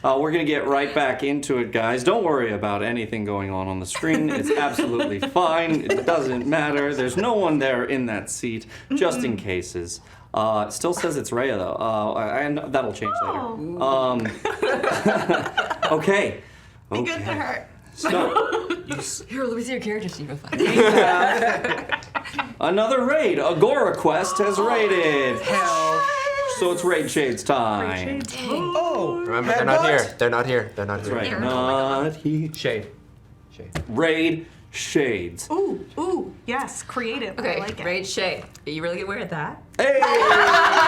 We're going to get right back into it, guys. Don't worry about anything going on the screen. It's absolutely fine. It doesn't matter. There's no one there in that seat, just in cases. It still says it's Rhea, though, and that'll change later. Okay. Be good to her. So, Here, let me see your character sheet real fast. we have another raid. Agora Quest has raided. Hell. So it's Raid Shades time. Oh. Remember, they're not here. They're not here. They're not here. Right. Not he. Shade. Raid Shades. Ooh, yes, creative. Okay, I like it. Raid Shade. Are you really aware of that? Hey! Yes!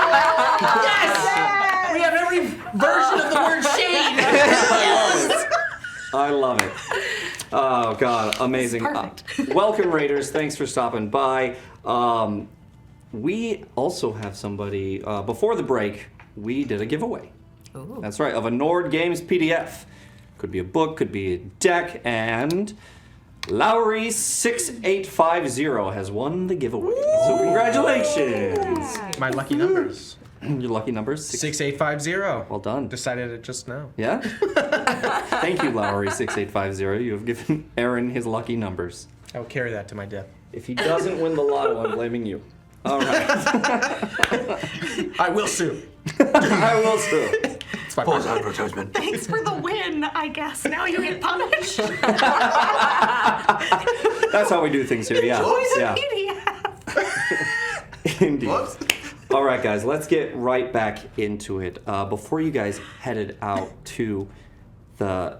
We have every version of the word shade. I love it. Oh, God. Amazing. Welcome, Raiders. Thanks for stopping by. We also have somebody, before the break, we did a giveaway. Ooh. That's right, of a Nord Games PDF. Could be a book, could be a deck, and Lowry6850 has won the giveaway. So congratulations. My lucky numbers. Your lucky numbers? 6850. Well done. Decided it just now. Yeah? Thank you, Lowry6850. You have given Aaron his lucky numbers. I will carry that to my death. If he doesn't win the lotto, I'm blaming you. All right. I will sue. I will sue. It's my Pause personal- advertisement. Thanks for the win, I guess. Now you get punished. That's how we do things here, yeah. Always a Yeah. PDF. Indeed. All right, guys, let's get right back into it. Before you guys headed out to the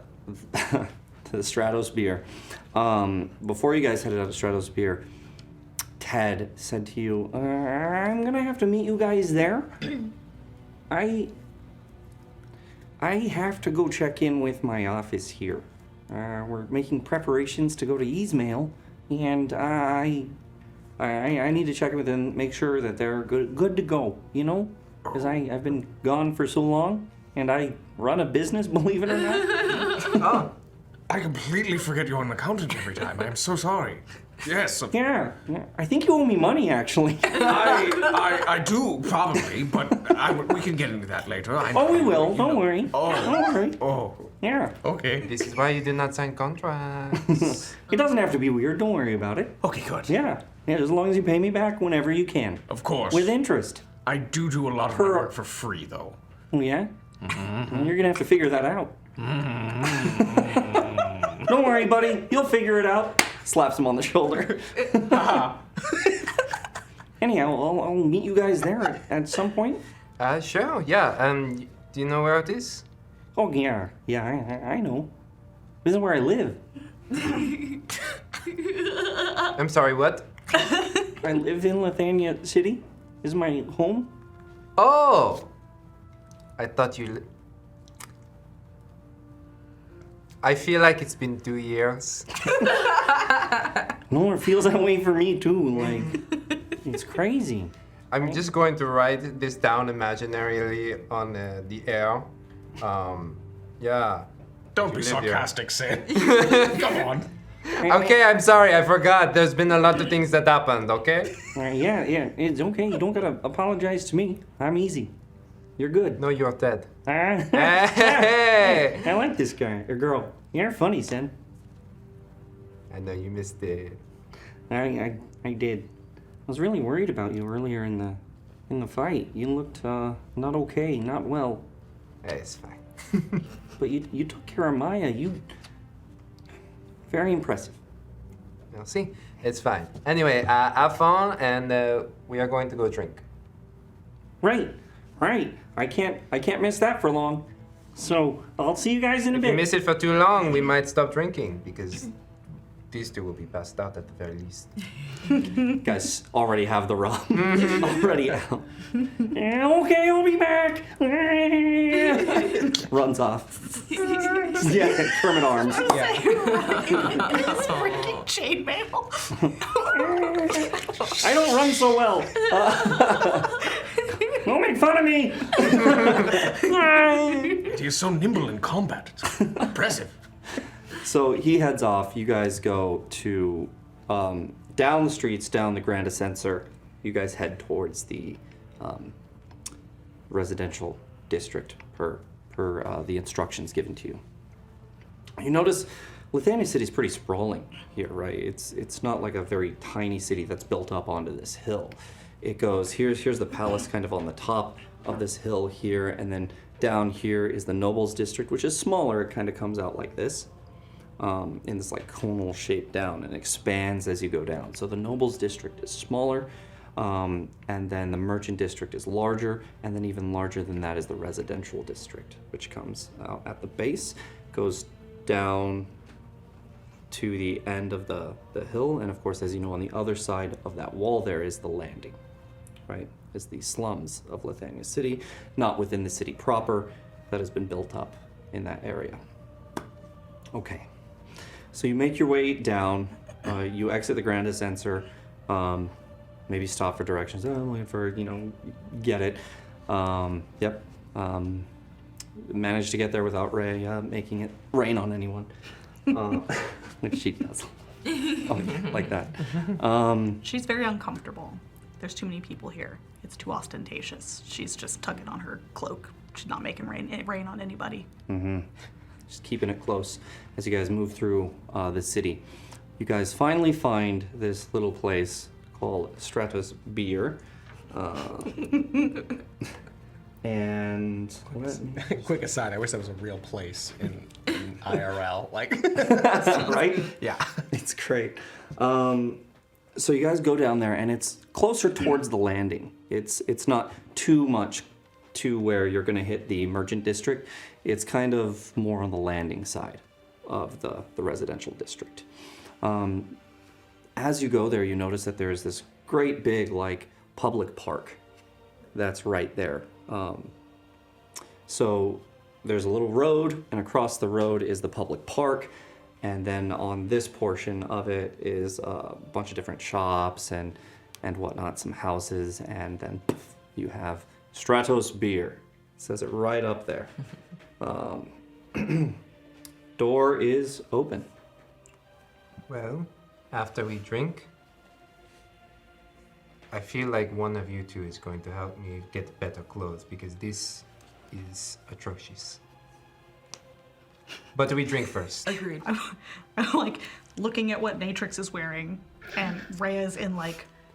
Stratus Beer, Ted said to you, I'm gonna have to meet you guys there. I have to go check in with my office here. We're making preparations to go to Ismail, and I need to check with them, make sure that they're good to go, you know? Because I've been gone for so long, and I run a business, believe it or not. Oh. I completely forget you're an accountant every time. I am so sorry. Yes. Yeah, I think you owe me money, actually. I do, probably, but we can get into that later. We will. Don't worry. Oh. Don't worry. Oh. Yeah. Okay. This is why you do not sign contracts. It doesn't have to be weird. Don't worry about it. Okay, good. Yeah. As long as you pay me back whenever you can. Of course. With interest. I do a lot of my work for free, though. Oh, yeah? Well, you're going to have to figure that out. Don't worry, buddy. You'll figure it out. Slaps him on the shoulder. Anyhow, I'll meet you guys there at some point. Sure, yeah. Do you know where it is? Oh, yeah. Yeah, I know. This is where I live. I'm sorry, what? I live in Lithuania City. This is my home. Oh! I thought you... I feel like it's been 2 years. No, it feels that way for me, too. Like, it's crazy. I'm just going to write this down imaginarily on the air. Yeah. Don't be You live here. sarcastic, Sid. Come on. Okay, I'm sorry, I forgot. There's been a lot of things that happened, okay? Yeah, it's okay. You don't gotta apologize to me. I'm easy. You're good. No, you're dead. Hey! I like this guy or girl. You're funny, Sen. I know you missed it. I did. I was really worried about you earlier in the fight. You looked not okay, not well. It's fine. But you took care of Maya. You very impressive. You'll see. It's fine. Anyway, have fun, and we are going to go drink. Right. I can't miss that for long. So I'll see you guys in a If bit. you miss it for too long, we might stop drinking because these two will be passed out at the very least. You guys already have the rum. Already out. Okay, I'll be back. Runs off. Yeah, Kermit arms. Yeah. It's freaking chainmail. I don't run so well. Don't make fun of me. He is so nimble in combat. It's impressive. So he heads off. You guys go to down the streets, down the Grand Ascensor. You guys head towards the residential district per the instructions given to you. You notice Lithania City is pretty sprawling here, right? It's not like a very tiny city that's built up onto this hill. It goes, here's the palace kind of on the top of this hill here, and then down here is the nobles district, which is smaller. It kind of comes out like this, in this like conal shape down, and expands as you go down. So the nobles district is smaller, and then the merchant district is larger, and then even larger than that is the residential district, which comes out at the base, goes down to the end of the hill, and of course, as you know, on the other side of that wall there is the landing, right? Is the slums of Lithania City, not within the city proper, that has been built up in that area. Okay, so you make your way down, you exit the Grand Ascensor, maybe stop for directions. Oh, I'm looking for, get it. Yep. Managed to get there without Ray making it rain on anyone. Which she does. Like that. She's very uncomfortable. There's too many people here. It's too ostentatious. She's just tugging on her cloak. She's not making rain on anybody. Mm-hmm. Just keeping it close as you guys move through the city. You guys finally find this little place called Stratus Beer. And Quick aside, I wish that was a real place in IRL. Like, right? yeah. It's great. So you guys go down there, and it's closer towards the landing. It's not too much to where you're going to hit the merchant district. It's kind of more on the landing side of the residential district. As you go there, you notice that there's this great big public park that's right there. So there's a little road, and across the road is the public park, and then on this portion of it is a bunch of different shops and whatnot, some houses, and then you have Stratus Beer. It says it right up there. Door is open. Well, after we drink, I feel like one of you two is going to help me get better clothes because this is atrocious. But we drink first. Agreed. I'm looking at what Natrix is wearing, and Rhea's in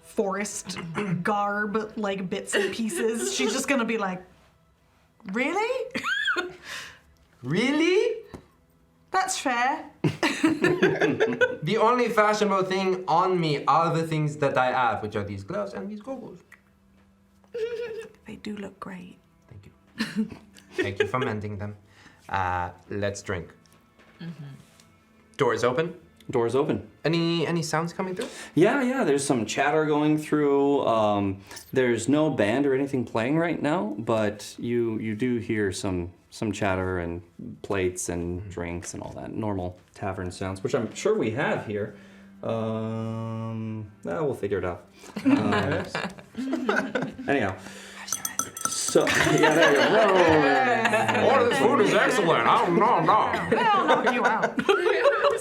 forest garb, bits and pieces. She's just gonna be like, really? Really? That's fair. The only fashionable thing on me are the things that I have, which are these gloves and these goggles. They do look great. Thank you. Thank you for mending them. Let's drink. Mm-hmm. Doors open. Door's open. Any sounds coming through? Yeah, there's some chatter going through. There's no band or anything playing right now, but you do hear some chatter and plates and drinks and all that normal tavern sounds, which I'm sure we have here. We'll figure it out. Anyhow. So, yeah, there you go. Oh, this food is excellent. Oh, no. I'll knock you out.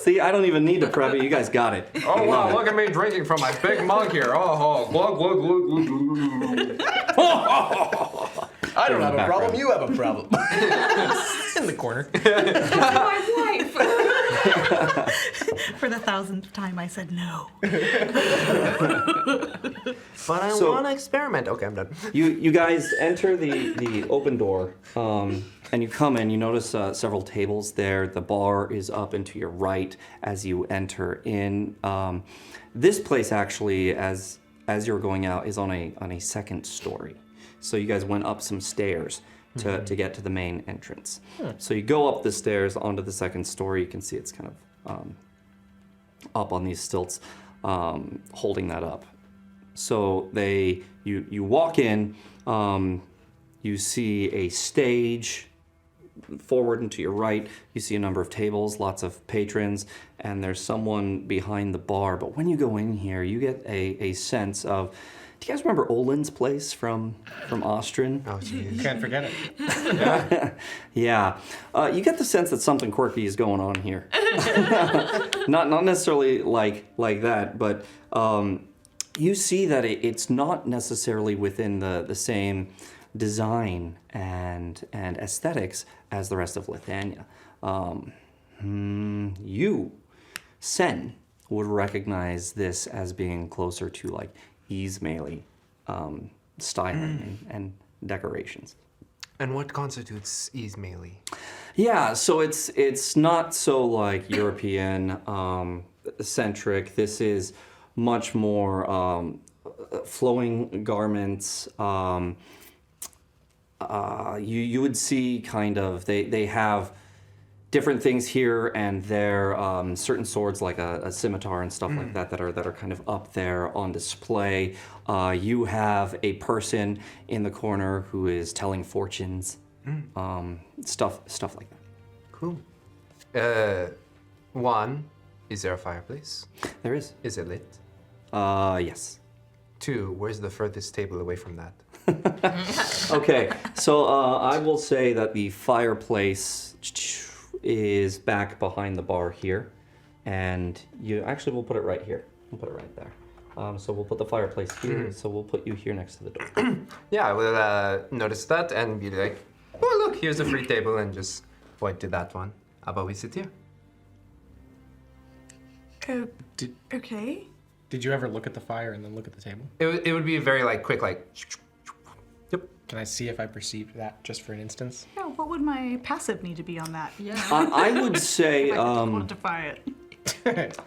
See, I don't even need to prep it. You guys got it. Oh, wow, look at me drinking from my big mug here. Oh, glug, glug, glug, glug, glug. I don't have a problem. You have a problem. In the corner. My wife. For the 1,000th time, I said no. But I want to experiment. Okay, I'm done. You guys enter the open door, and you come in. You notice several tables there. The bar is up and to your right as you enter in. This place actually, as you're going out, is on a second story. So you guys went up some stairs to get to the main entrance. So you go up the stairs onto the second story. You can see it's kind of up on these stilts, holding that up. So you walk in, you see a stage forward and to your right. You see a number of tables, lots of patrons, and there's someone behind the bar. But when you go in here, you get a sense of, do you guys remember Olin's place from Ostrin? Oh, geez. Can't forget it. Yeah. You get the sense that something quirky is going on here. not necessarily like that, but you see that it's not necessarily within the same design and aesthetics as the rest of Lithuania. You, Sen, would recognize this as being closer to like Ismaili styling and decorations. And what constitutes Ismaili? Yeah, so it's not so like European centric. This is much more flowing garments. You would see kind of they have different things here and there, certain swords like a scimitar and stuff like that that are kind of up there on display. You have a person in the corner who is telling fortunes, stuff like that. Cool. One, is there a fireplace? There is. Is it lit? Yes. Two, where's the furthest table away from that? Okay, so I will say that the fireplace is back behind the bar here, and you actually we'll put it right here. We'll put it right there. So we'll put the fireplace here. So we'll put you here next to the door. Yeah, I will notice that and be like, oh look, here's a free table, and just point to that one. How about we sit here? Okay. Did you ever look at the fire and then look at the table? It would be a very like quick like. Yep. Can I see if I perceived that just for an instance? Yeah, what would my passive need to be on that? Yeah. I would say If I could quantify it.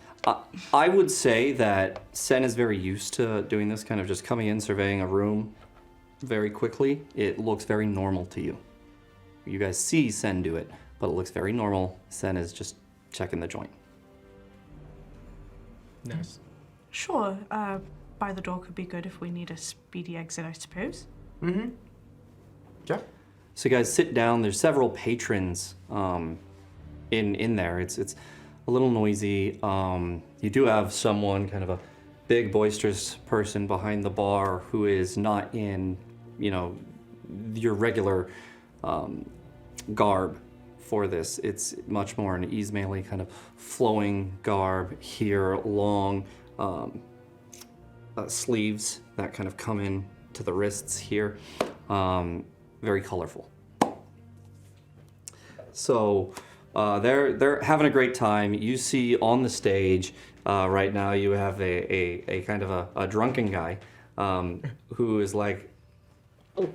I would say that Sen is very used to doing this, kind of just coming in, surveying a room very quickly. It looks very normal to you. You guys see Sen do it, but it looks very normal. Sen is just checking the joint. Nice. Sure, by the door could be good if we need a speedy exit, I suppose. Mm-hmm. Yeah. So you guys sit down. There's several patrons in there. It's a little noisy. You do have someone, kind of a big, boisterous person behind the bar who is not in, your regular garb for this. It's much more an Ismaili kind of flowing garb here, long sleeves that kind of come in to the wrists here. Very colorful. So they're having a great time. You see on the stage right now you have a kind of a drunken guy who is like, oh,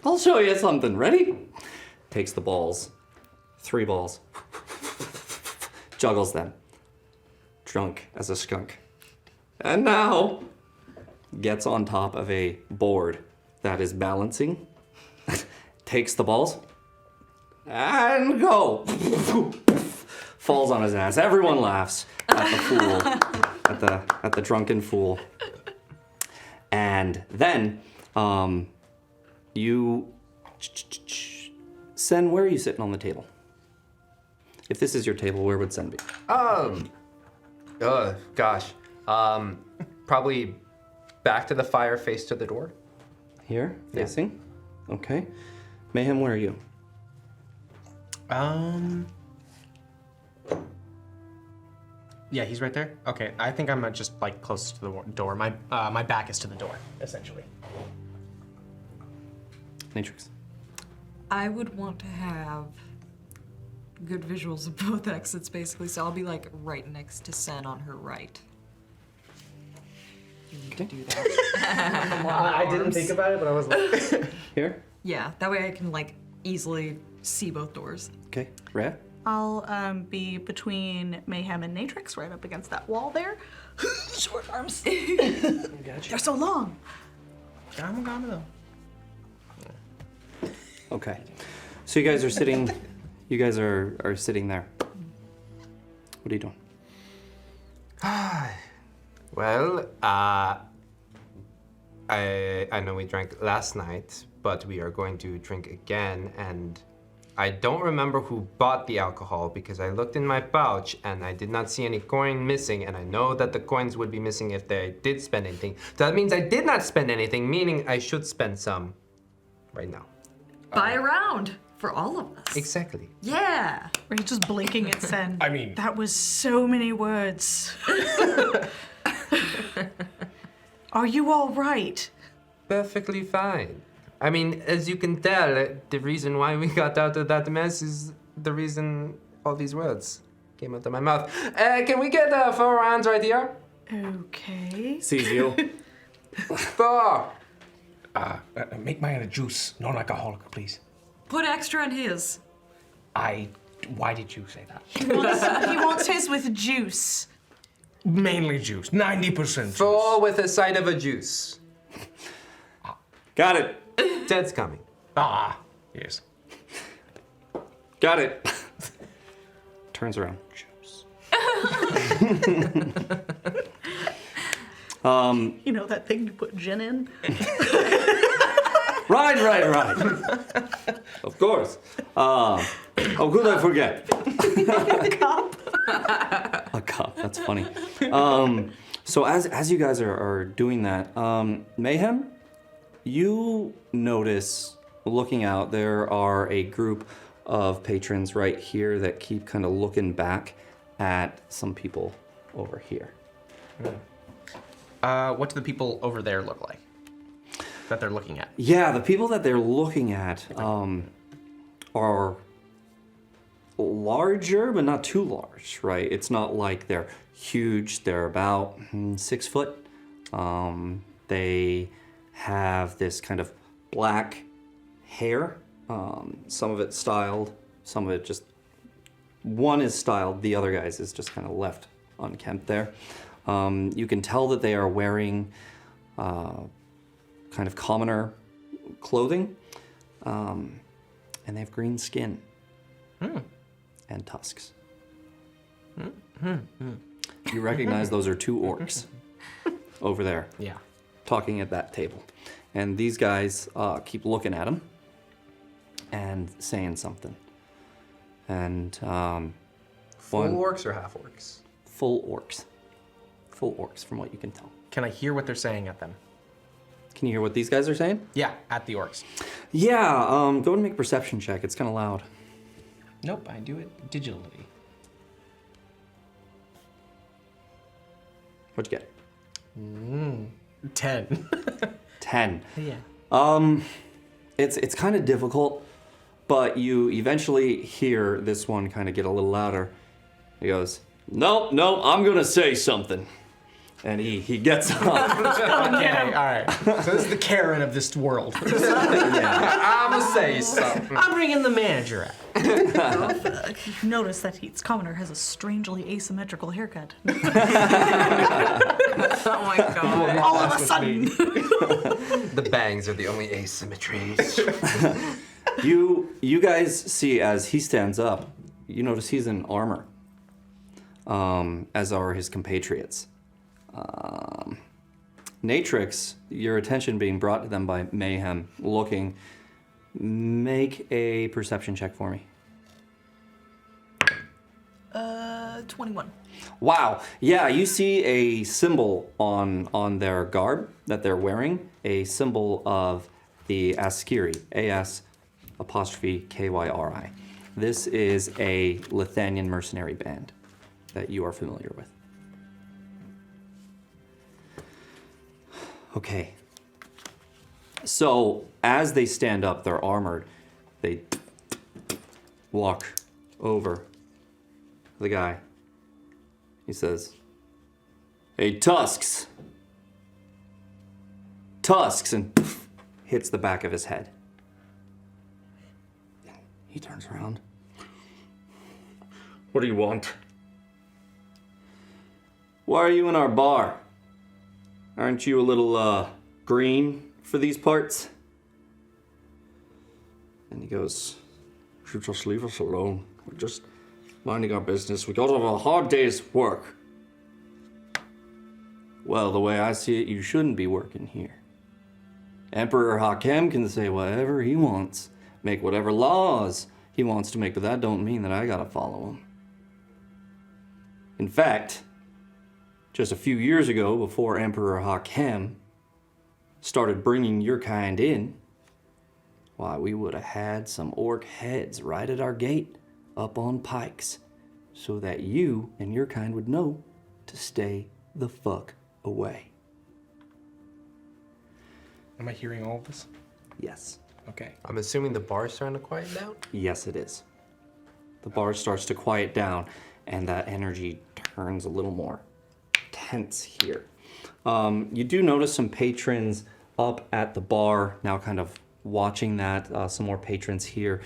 I'll show you something. Ready? Takes the balls, 3 balls, juggles them, drunk as a skunk. And now gets on top of a board that is balancing, takes the balls, and go. Falls on his ass. Everyone laughs at the fool, at the drunken fool. And then you, Sen, where are you sitting on the table? If this is your table, where would Sen be? Gosh. Probably back to the fire, face to the door. Here, facing? Okay. Mayhem, where are you? Yeah, he's right there. Okay, I think I'm just like close to the door. My back is to the door, essentially. Natrix. I would want to have good visuals of both exits, basically, so I'll be like right next to Sen on her right. You need to do that. I didn't think about it, but I was like... Here? Yeah, that way I can like easily see both doors. Okay. Rhea? I'll be between Mayhem and Natrix, right up against that wall there. Short arms. Gotcha. They're so long. though. Okay. So you guys are sitting, are sitting there. What are you doing? Well, I know we drank last night, but we are going to drink again, and I don't remember who bought the alcohol because I looked in my pouch and I did not see any coin missing, and I know that the coins would be missing if they did spend anything. So that means I did not spend anything, meaning I should spend some right now. Buy a round for all of us. Exactly. Yeah. Or you just blinking at Sen. I mean... That was so many words. Are you all right? Perfectly fine. I mean, as you can tell, the reason why we got out of that mess is the reason all these words came out of my mouth. Can we get 4 rounds right here? Okay. Cezio. 4. Make mine a juice, non-alcoholic, please. Put extra in his. Why did you say that? He wants his with juice. Mainly juice, 90% juice. 4 with a side of a juice. Got it. Ted's coming. Ah, yes. Got it. Turns around. Juice. You know that thing you put gin in? Right. Of course. How could I forget? Cup. A cup. That's funny. So as you guys are doing that, Mayhem, you notice looking out there are a group of patrons right here that keep kind of looking back at some people over here. What do the people over there look like that they're looking at? Yeah, the people that they're looking at are larger, but not too large, right? It's not like they're huge. They're about 6 foot. They have this kind of black hair. Some of it styled, some of it just... One is styled, the other guy's is just kind of left unkempt there. You can tell that they are wearing kind of commoner clothing, and they have green skin and tusks. You recognize those are 2 orcs over there, Yeah. talking at that table. And these guys keep looking at him and saying something. And Full one- orcs or half orcs? full orcs. Full orcs, from what you can tell. Can I hear what they're saying at them? Can you hear what these guys are saying? Yeah, at the orcs. Yeah, go ahead and make a perception check. It's kind of loud. Nope, I do it digitally. What'd you get? 10. 10. Yeah. It's kind of difficult, but you eventually hear this one kind of get a little louder. He goes, no, I'm gonna say something. And he gets up. Okay, all right. So this is the Karen of this world. I'ma say something. I'm bringing the manager out. You notice that its commoner has a strangely asymmetrical haircut. Oh my god. All of a sudden. The bangs are the only asymmetries. You guys see as he stands up, you notice he's in armor, as are his compatriots. Natrix, your attention being brought to them by Mayhem, looking, make a perception check for me. 21. Wow. Yeah, you see a symbol on their garb that they're wearing, a symbol of the Askiri, A-S''Kyri. This is a Lithanian mercenary band that you are familiar with. Okay. So, as they stand up, they're armored, they walk over to the guy. He says, hey, Tusks, and hits the back of his head. He turns around. What do you want? Why are you in our bar? Aren't you a little, green for these parts? And he goes, you just leave us alone. We're just minding our business. We got a hard day's work. Well, the way I see it, you shouldn't be working here. Emperor Hakem can say whatever he wants, make whatever laws he wants to make, but that don't mean that I gotta follow him. In fact, just a few years ago, before Emperor Hakem started bringing your kind in, why, we would have had some orc heads right at our gate, up on pikes, so that you and your kind would know to stay the fuck away. Am I hearing all of this? Yes. Okay. I'm assuming the bar is starting to quiet down? Yes, it is. The bar starts to quiet down, and that energy turns a little more tense here. You do notice some patrons up at the bar now, kind of watching that. Some more patrons here.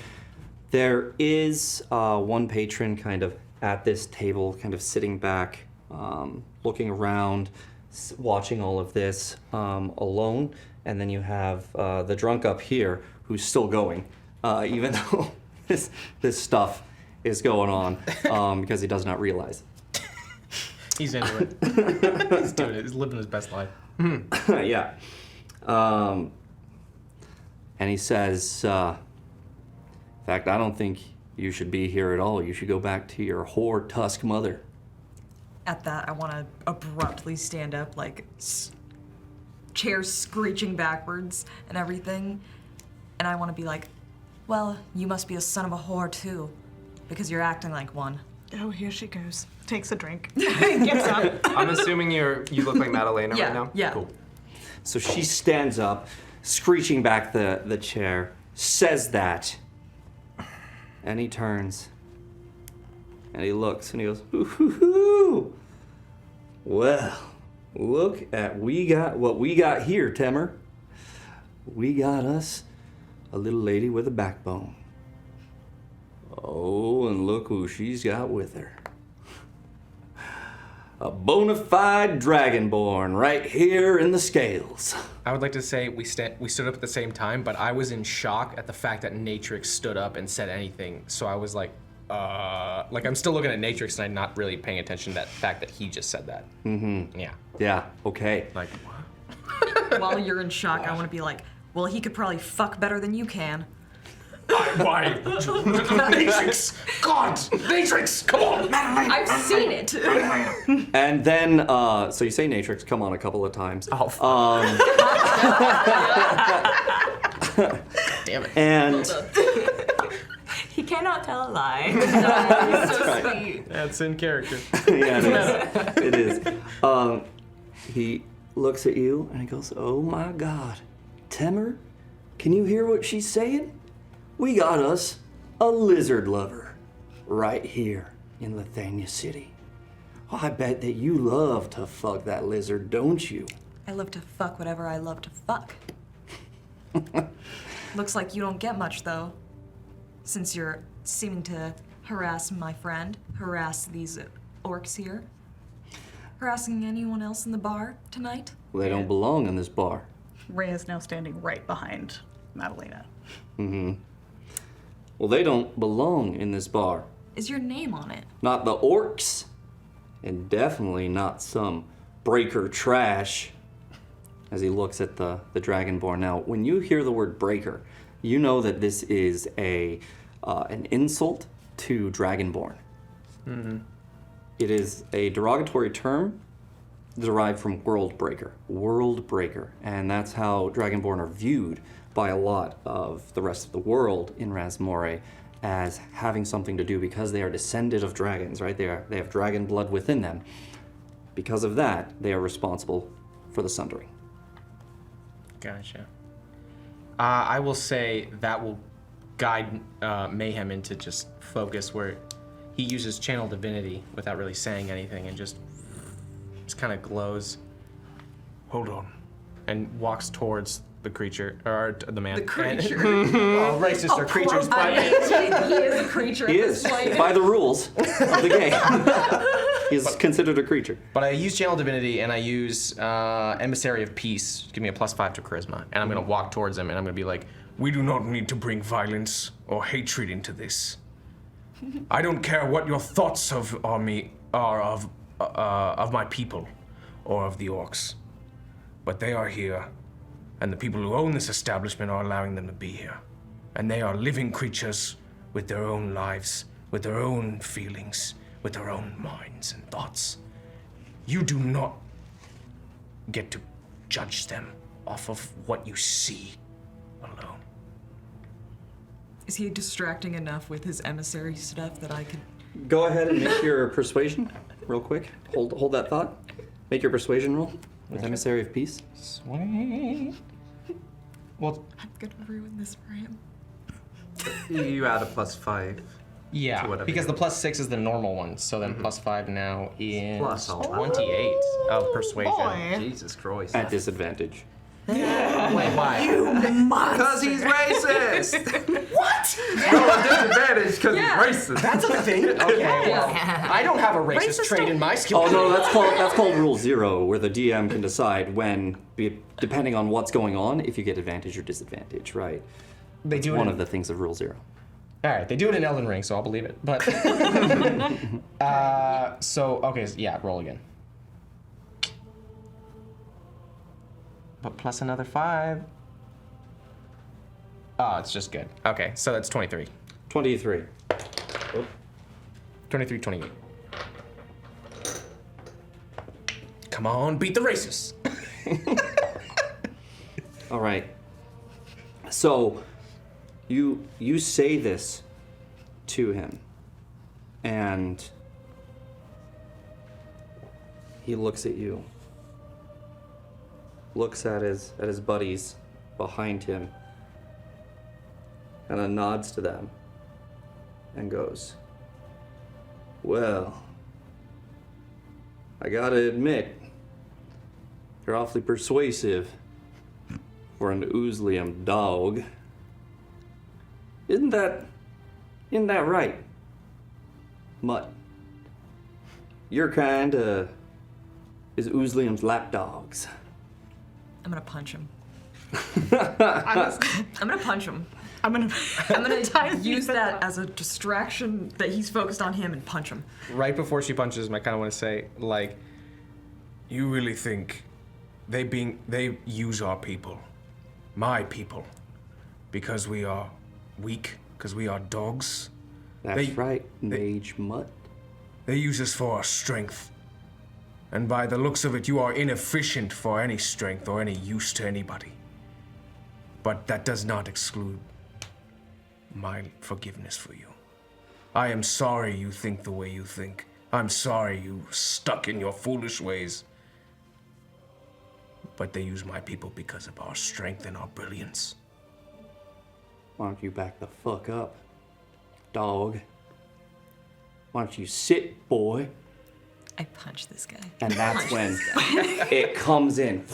There is one patron kind of at this table, kind of sitting back, looking around, watching all of this alone. And then you have the drunk up here who's still going, even though this stuff is going on, because he does not realize. He's into it. He's doing it. He's living his best life. Yeah. And he says, in fact, I don't think you should be here at all. You should go back to your whore tusk mother. At that, I want to abruptly stand up, like chairs screeching backwards and everything. And I want to be like, well, you must be a son of a whore too, because you're acting like one. Oh, here she goes. Takes a drink. Gets up. I'm assuming you look like Madalena Yeah, right now? yeah. Cool. So she stands up, screeching back the chair, says that, and he turns, and he looks, and he goes, "Ooh, well, look at what we got here, Temmer. We got us a little lady with a backbone. Oh, and look who she's got with her. A bona fide dragonborn right here in the scales." I would like to say we stood up at the same time, but I was in shock at the fact that Natrix stood up and said anything. So I was like I'm still looking at Natrix and I'm not really paying attention to that fact that he just said that. Mm-hmm. Yeah. Yeah, okay. Like, what? While you're in shock, I want to be like, well, he could probably fuck better than you can. Why? Matrix! God! Matrix! Come on! I've seen it. And then, so you say Natrix, come on, a couple of times. Oh, fuck. Damn it. And He cannot tell a lie. That's in character. yeah, it is. He looks at you and he goes, "Oh my God, Temmer, can you hear what she's saying? We got us a lizard lover right here in Lithania City. Oh, I bet that you love to fuck that lizard, don't you?" I love to fuck whatever I love to fuck. Looks like you don't get much, though. Since you're seeming to harass my friend, harass these orcs here. Harassing anyone else in the bar tonight? They don't belong in this bar. Rhea is now standing right behind Madalena. Well, they don't belong in this bar. Is your name on it? Not the orcs, and definitely not some breaker trash. As he looks at the Dragonborn. Now, when you hear the word breaker, you know that this is an insult to Dragonborn. Mm-hmm. It is a derogatory term derived from world breaker, and that's how Dragonborn are viewed by a lot of the rest of the world in Rasmorae, as having something to do because they are descended of dragons, right? They have dragon blood within them. Because of that, they are responsible for the Sundering. Gotcha. I will say that will guide Mayhem into just focus, where he uses Channel Divinity without really saying anything and just kind of glows. Hold on. And walks towards the creature, or the man. The creature. Oh, racist or creatures, but He is a creature. He is, by the rules of the game. He is considered a creature. But I use Channel Divinity and I use Emissary of Peace, give me a +5 to Charisma, and I'm gonna walk towards him and I'm gonna be like, We do not need to bring violence or hatred into this. I don't care what your thoughts of me are of my people or of the orcs, but they are here, and the people who own this establishment are allowing them to be here, and they are living creatures with their own lives, with their own feelings, with their own minds and thoughts. You do not get to judge them off of what you see alone. Is he distracting enough with his emissary stuff that I could... Go ahead and make your persuasion real quick. Hold that thought. Make your persuasion roll with Emissary of Peace. Sweet. Well, I'm gonna ruin this for him. You add a +5. yeah, To whatever because you the +6 is the normal one, so then +5 now is Plus 28 of persuasion. Boy. Jesus Christ. At disadvantage. Wait, why? Because he's racist! No, a disadvantage because he's racist. That's a thing. Okay, well, I don't have a racist trait in my skill Oh tree. no, that's called Rule 0, where the DM can decide when, depending on what's going on, if you get advantage or disadvantage, right? They do One it. of the things of Rule 0. All right, they do it in Elden Ring, so I'll believe it. But okay, so yeah, roll again. But plus another 5. Oh, it's just good. Okay, so that's 23. 23. 23, 28. Come on, beat the racists. All right. So, you say this to him, and he looks at you, looks at his buddies behind him, and then nods to them, and goes, "Well, I gotta admit, you're awfully persuasive for an Oozlium dog. Isn't that right, Mutt? Your kind is Oozlium's lapdogs." I'm gonna punch him. I'm I'm gonna punch him. gonna Use that as a distraction that he's focused on him and punch him. Right before she punches him, I kind of want to say, like, You really think they use our people, my people, because we are weak, because we are dogs? That's right, Mage Mutt. They use us for our strength. And by the looks of it, you are inefficient for any strength or any use to anybody. But that does not exclude my forgiveness for you. I am sorry you think the way you think. I'm sorry you stuck in your foolish ways. But they use my people because of our strength and our brilliance. Why don't you back the fuck up, dog? Why don't you sit, boy? I punch this guy. And that's when it comes in.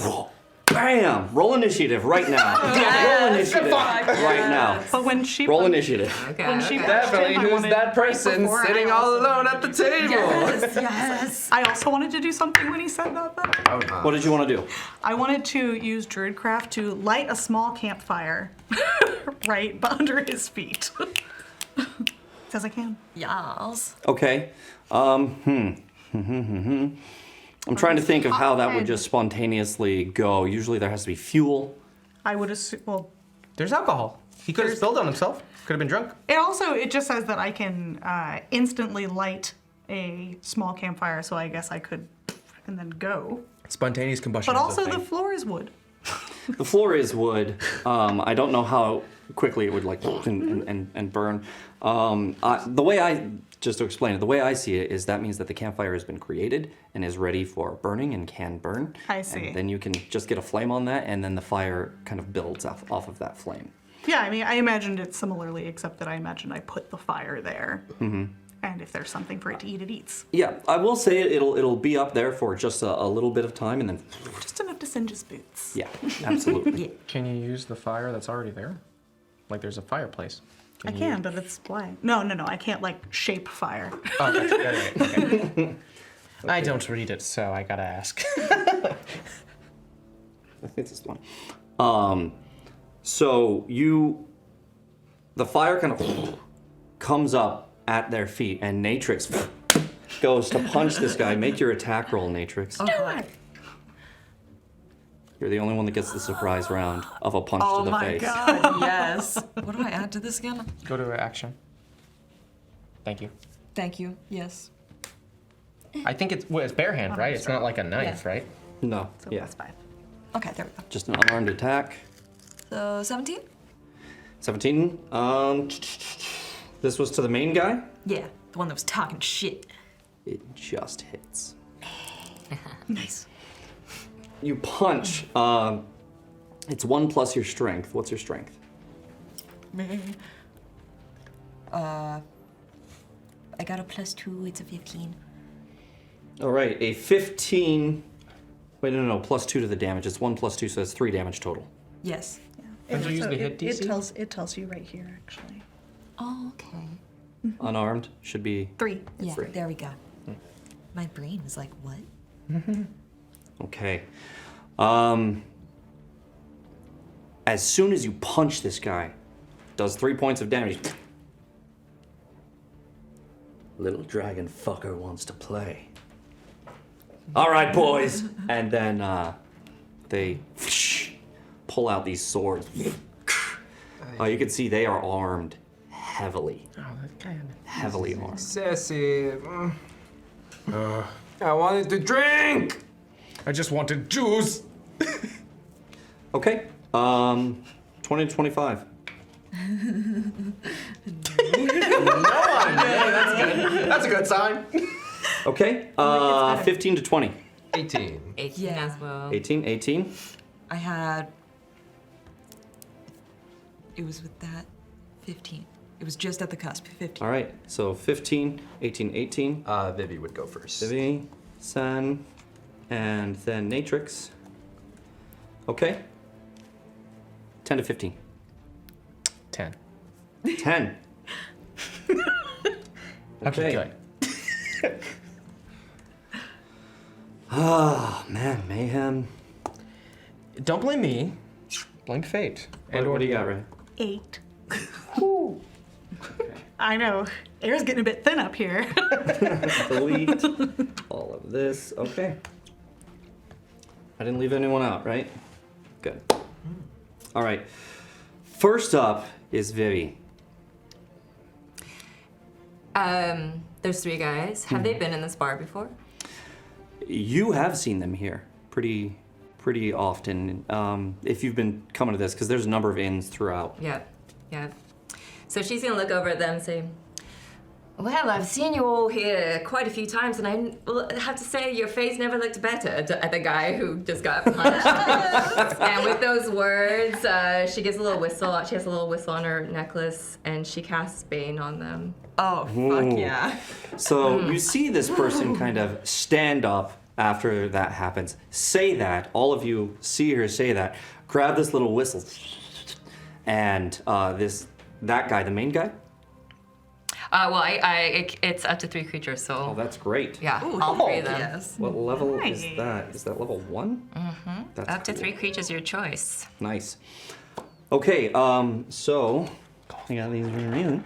Bam! Roll initiative right now. Roll initiative right now. But when she Roll punched- initiative. Okay. when she punched Definitely, him, I who's wanted- that person before sitting I all also- alone at the table? Yes. I also wanted to do something when he said that, though. What did you want to do? I wanted to use Druidcraft to light a small campfire right under his feet. Says I can. Yes. Okay. I'm trying to think of how that would just spontaneously go. Usually there has to be fuel. I would assume. Well, there's alcohol. He could have spilled on himself. Could have been drunk. it just says that I can instantly light a small campfire, so I guess I could, and then go. Spontaneous combustion. But is a also thing. the floor is wood. The floor is wood. I don't know how quickly it would like and burn. The way just to explain it, the way I see it is that means that the campfire has been created and is ready for burning and can burn. I see. And then you can just get a flame on that, and then the fire kind of builds off of that flame. Yeah, I mean, I imagined it similarly, except that I imagined I put the fire there. Mm-hmm. And if there's something for it to eat, it eats. Yeah, I will say it'll be up there for just a little bit of time, and then Just enough to singe his boots. yeah, absolutely. Can you use the fire that's already there? Like there's a fireplace. I can, but it's blank. No, I can't like shape fire. Okay. I don't read it, so I gotta ask. I think this one. So the fire kind of comes up at their feet, and Natrix goes to punch this guy. Make your attack roll, Natrix. Oh, You're the only one that gets the surprise round of a punch to the face. God, yes. What do I add to this again? Go to action. Thank you. Thank you. Yes. I think it's bare hand, right? It's not like a knife, right? No, So yeah, that's 5. Okay, there we go. just an unarmed attack. So 17? 17. This was to the main guy. Yeah, the one that was talking shit. It just hits. Nice. You punch, It's 1 plus your strength. What's your strength? I got a +2. It's a 15. All right, a 15. Wait, no, plus 2 to the damage. It's 1 plus 2, so that's 3 damage total. Yes. Don't you use the hit DC? It tells you right here actually. Oh, okay. Unarmed should be 3. Yeah, 3. there we go. My brain was like, what? Okay. As soon as you punch this guy, does 3 points of damage. Little dragon fucker wants to play. All right, boys. And then they pull out these swords. You can see they are armed heavily. Oh, that guy. Heavily armed. Excessive. I wanted to drink! I just wanted juice. Okay. 20 to 25. That's a good sign. Okay. 15 to 20. 18. 18 Yeah. as well. 18. I had. It was with that 15. It was just at the cusp, 15. All right. So 15, 18. Vivi would go first. Vivi, San, and then Natrix. Okay. 10 to 15. 10. 10. Okay, good. Ah, man, mayhem. Don't blame me. Blame fate. What do you got, Ray? 8. I know. Air's getting a bit thin up here. Delete all of this. Okay. I didn't leave anyone out, right? Good. All right. First up is Vivi. There's 3 guys. Have they been in this bar before? You have seen them here pretty often. If you've been coming to this, because there's a number of inns throughout. Yeah. So she's gonna look over at them and say, well, I've seen you all here quite a few times, and I have to say your face never looked better at the guy who just got punched. And with those words, she gives a little whistle. She has a little whistle on her necklace, and she casts Bane on them. Oh, Ooh. fuck yeah. So you see this person kind of stand up after that happens. Say that. All of you see her say that. Grab this little whistle. And that guy, the main guy? It's up to 3 creatures, so Oh, that's great. yeah, all 3 of them. Yes. What level is Nice. that? Is that level 1? Mm-hmm. That's Up to cool. 3 creatures, your choice. Nice. Okay, so I got these reviewed.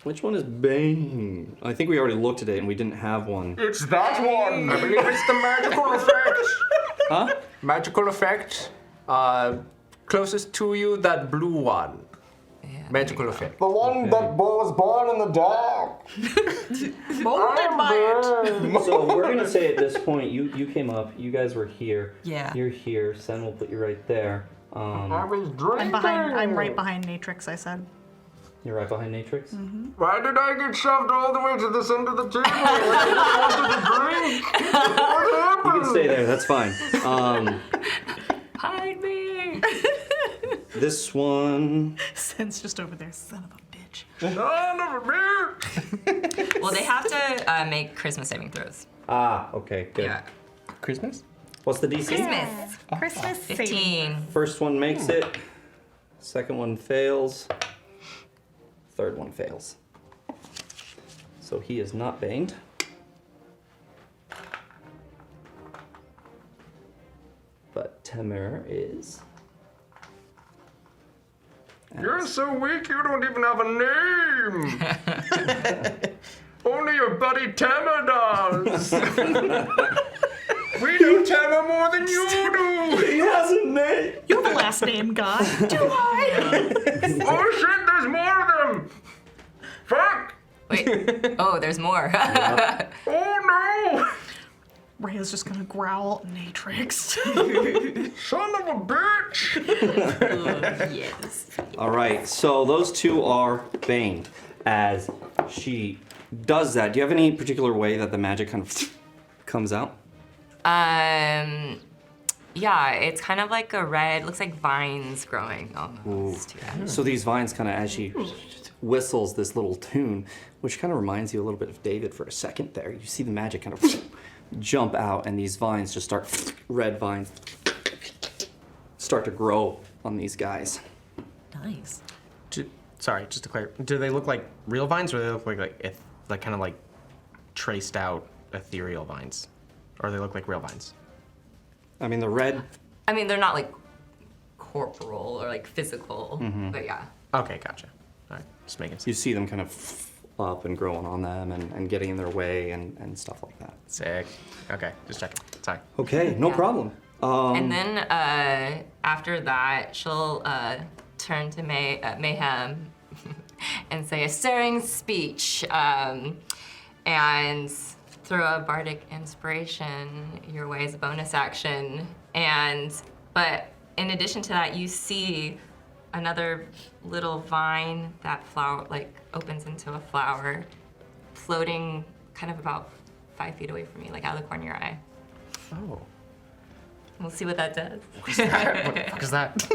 Which one is Bane? I think we already looked at it and we didn't have one. It's that one. I believe it's the magical effect. Huh? Magical effect. Closest to you, that blue one. Yeah. Magical effect. The one that was born in the dark. Molded by it. So we're gonna say at this point, you came up, you guys were here. Yeah. You're here. Sen will put you right there. I was drinking. I'm right behind Natrix, I said. You're right behind Natrix. Why did I get shoved all the way to this end of the table? I just wanted to drink. What You happened? can stay there. That's fine. Hide me! This one. Sen's just over there, son of a bitch. Son of a bitch. Well, they have to make Christmas saving throws. Okay, good. Yeah. Christmas? What's the DC? Christmas. Christmas saving. 15. First one makes it. Second one fails. Third one fails. So he is not banged. But Temer is. You're so weak you don't even have a name. Only your buddy Tamma does. We know Tamma more than you do. He has a name! You have a last name, God. Do I? Oh shit, there's more of them. Fuck. Wait. Oh, there's more. Oh no. Rhea's just gonna growl at Natrix. Son of a bitch. Yes. Alright, so those two are banged as she does that. Do you have any particular way that the magic kind of comes out? Yeah, it's kind of like a red, looks like vines growing almost. Yeah. So these vines kind of, as she whistles this little tune, which kind of reminds you a little bit of David for a second there. You see the magic kind of jump out, and these vines just start, red vines, start to grow on these guys. Nice. Sorry, just to clarify, do they look like real vines, or do they look like kind of like traced out ethereal vines, or do they look like real vines? I mean, the red, I mean, they're not like corporal or like physical, but yeah. Okay, gotcha. All right, just making sense. you see them kind of up and growing on them and getting in their way and stuff like that. Sick. Okay, just checking. Sorry. Okay, no Yeah. problem. And then after that, she'll turn to Mayhem and say a stirring speech and throw a bardic inspiration your way as a bonus action. But in addition to that, you see another little vine that opens into a flower, floating kind of about 5 feet away from you, like out of the corner of your eye. Oh. We'll see what that does. What the fuck is that?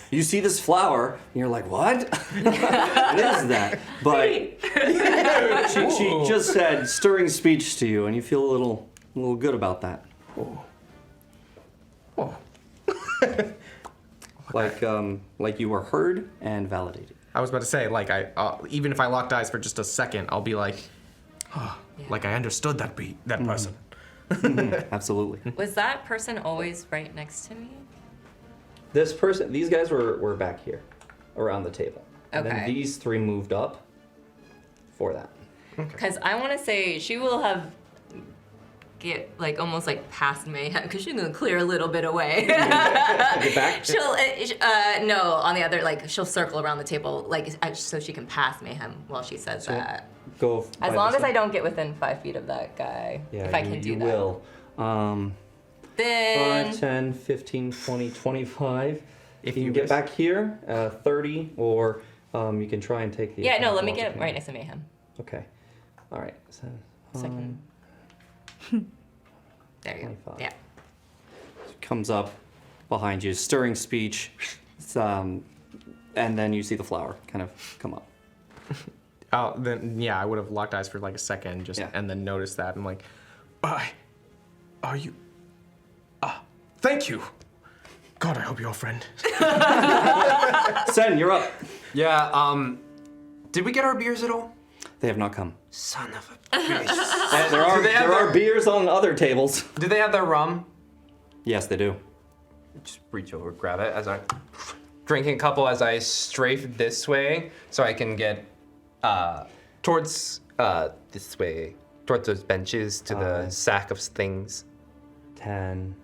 You see this flower, and you're like, what? What is that? But she just said stirring speech to you, and you feel a little good about that. Oh. Like you were heard and validated. I was about to say, like, even if I locked eyes for just a second, I'll be like, like I understood that person. Absolutely. Was that person always right next to me? These guys were back here, around the table. And then Okay. these three moved up for that. Because I want to say she will have almost past Mayhem because she's gonna clear a little bit away. Get back? She'll no, on the other she'll circle around the table so she can pass Mayhem while she says that. Go. As long as I don't get within 5 feet of that guy, Yeah, if I can do you that. will. Then 5, 10, 15, 20, 25. If you you can get miss. back here, 30, or you can try and take the. yeah, no, let me logic get right hand. next to Mayhem. Okay. All right. So, Second. There you go. 25. Yeah. comes up behind you, stirring speech, and then you see the flower kind of come up. Oh, then yeah, I would have locked eyes for like a second, and then noticed that. I'm like, Are you? Thank you. God, I hope you're a friend. Sen, you're up. Yeah, did we get our beers at all? They have not come. Son of a bitch. And there are beers on other tables. Do they have their rum? Yes, they do. Just reach over, grab it as I drinking a couple as I strafe this way so I can get towards this way, towards those benches to the sack of things. 10,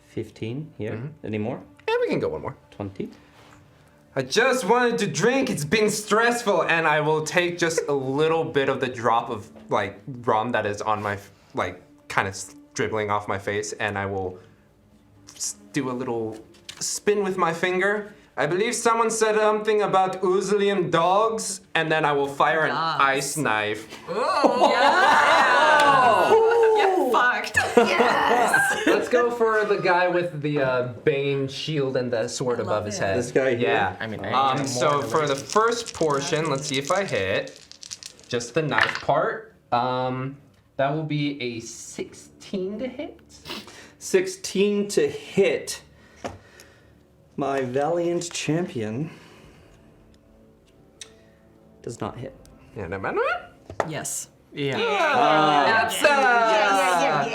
15 here. Any more? Yeah, we can go one more. 20. I just wanted to drink. It's been stressful, and I will take just a little bit of the drop of like rum that is on my kind of dribbling off my face, and I will do a little spin with my finger. I believe someone said something about Uzelium dogs, and then I will fire an ice knife. Get fucked. Let's go for the guy with the Bane shield and the sword above his head. This guy here? Yeah. I mean, I ain't So more for the first portion, let's see if I hit. Just the knife part. That will be a 16 to hit. 16 to hit. My valiant champion does not hit. Yeah, no matter what. Yes. yeah.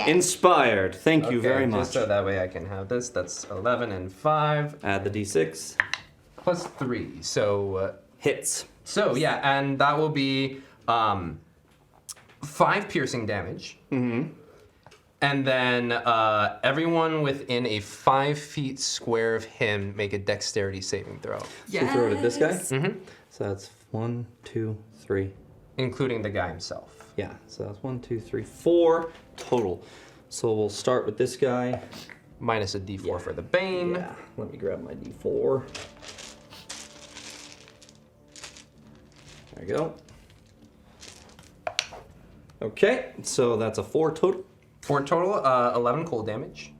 Inspired. Thank you very much. Just so that way I can have this. That's 11 and 5 Add the d6. plus 3. So Hits. yeah, and that will be 5 piercing damage. Mm-hmm. And then everyone within a 5 feet square of him make a dexterity saving throw, So throw it at this guy? So that's 1, 2, 3. including the guy himself. Yeah, so that's 1, 2, 3, 4 total. So we'll start with this guy. Minus a d4 for the Bane. Yeah, let me grab my d4. There you go. Okay, so that's a 4 total. 4 total, 11 cold damage.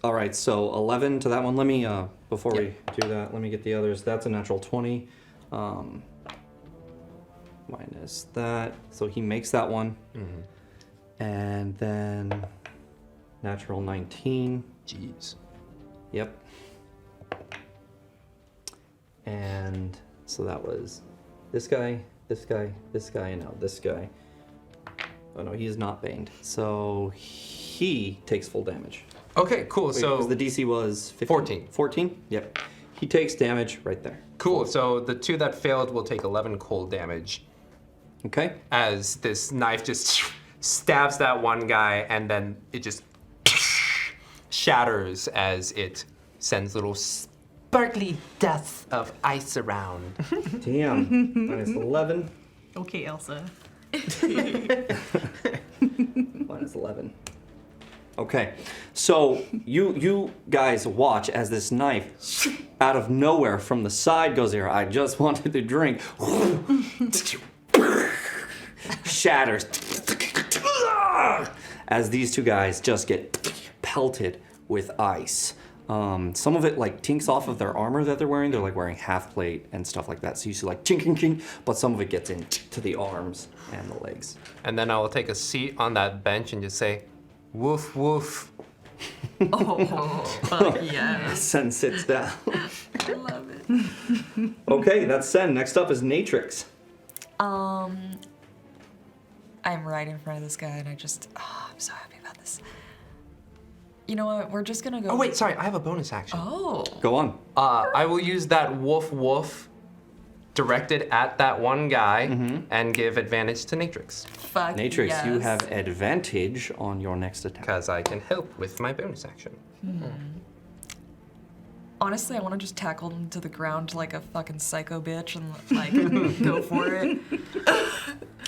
All right, so 11 to that one. Let me, before we do that, let me get the others. That's a natural 20. Minus that. So he makes that one. And then natural 19. Jeez. Yep. And so that was this guy, this guy, this guy, and now this guy. Oh no, he is not banged. So he takes full damage. Okay, cool. Wait, so 'cause the DC was 15? 14. 14? Yep. He takes damage right there. Cool. So the 2 that failed will take 11 cold damage Okay. as this knife just stabs that one guy, and then it just shatters as it sends little sparkly dust of ice around. Damn. Minus 11. Okay, Elsa. Minus 11. Okay, so you guys watch as this knife, out of nowhere from the side, goes here. I just wanted to drink. Shatters. As these two guys just get pelted with ice. Some of it like tinks off of their armor that they're wearing. They're like wearing half plate and stuff like that. So you see like chink, chink, chink, but some of it gets into the arms and the legs. And then I will take a seat on that bench and just say, woof, woof. Oh, fuck yes. Sen sits down. I love it. Okay, that's Sen. Next up is Natrix. I'm right in front of this guy, and I'm so happy about this. You know what? We're just gonna go. Oh, wait, sorry. I have a bonus action. Oh. Go on. I will use that woof, woof directed at that one guy and give advantage to Natrix. Fuck Natrix, yes. you have advantage on your next attack. Because I can help with my bonus action. Honestly, I want to just tackle him to the ground like a fucking psycho bitch and like go for it.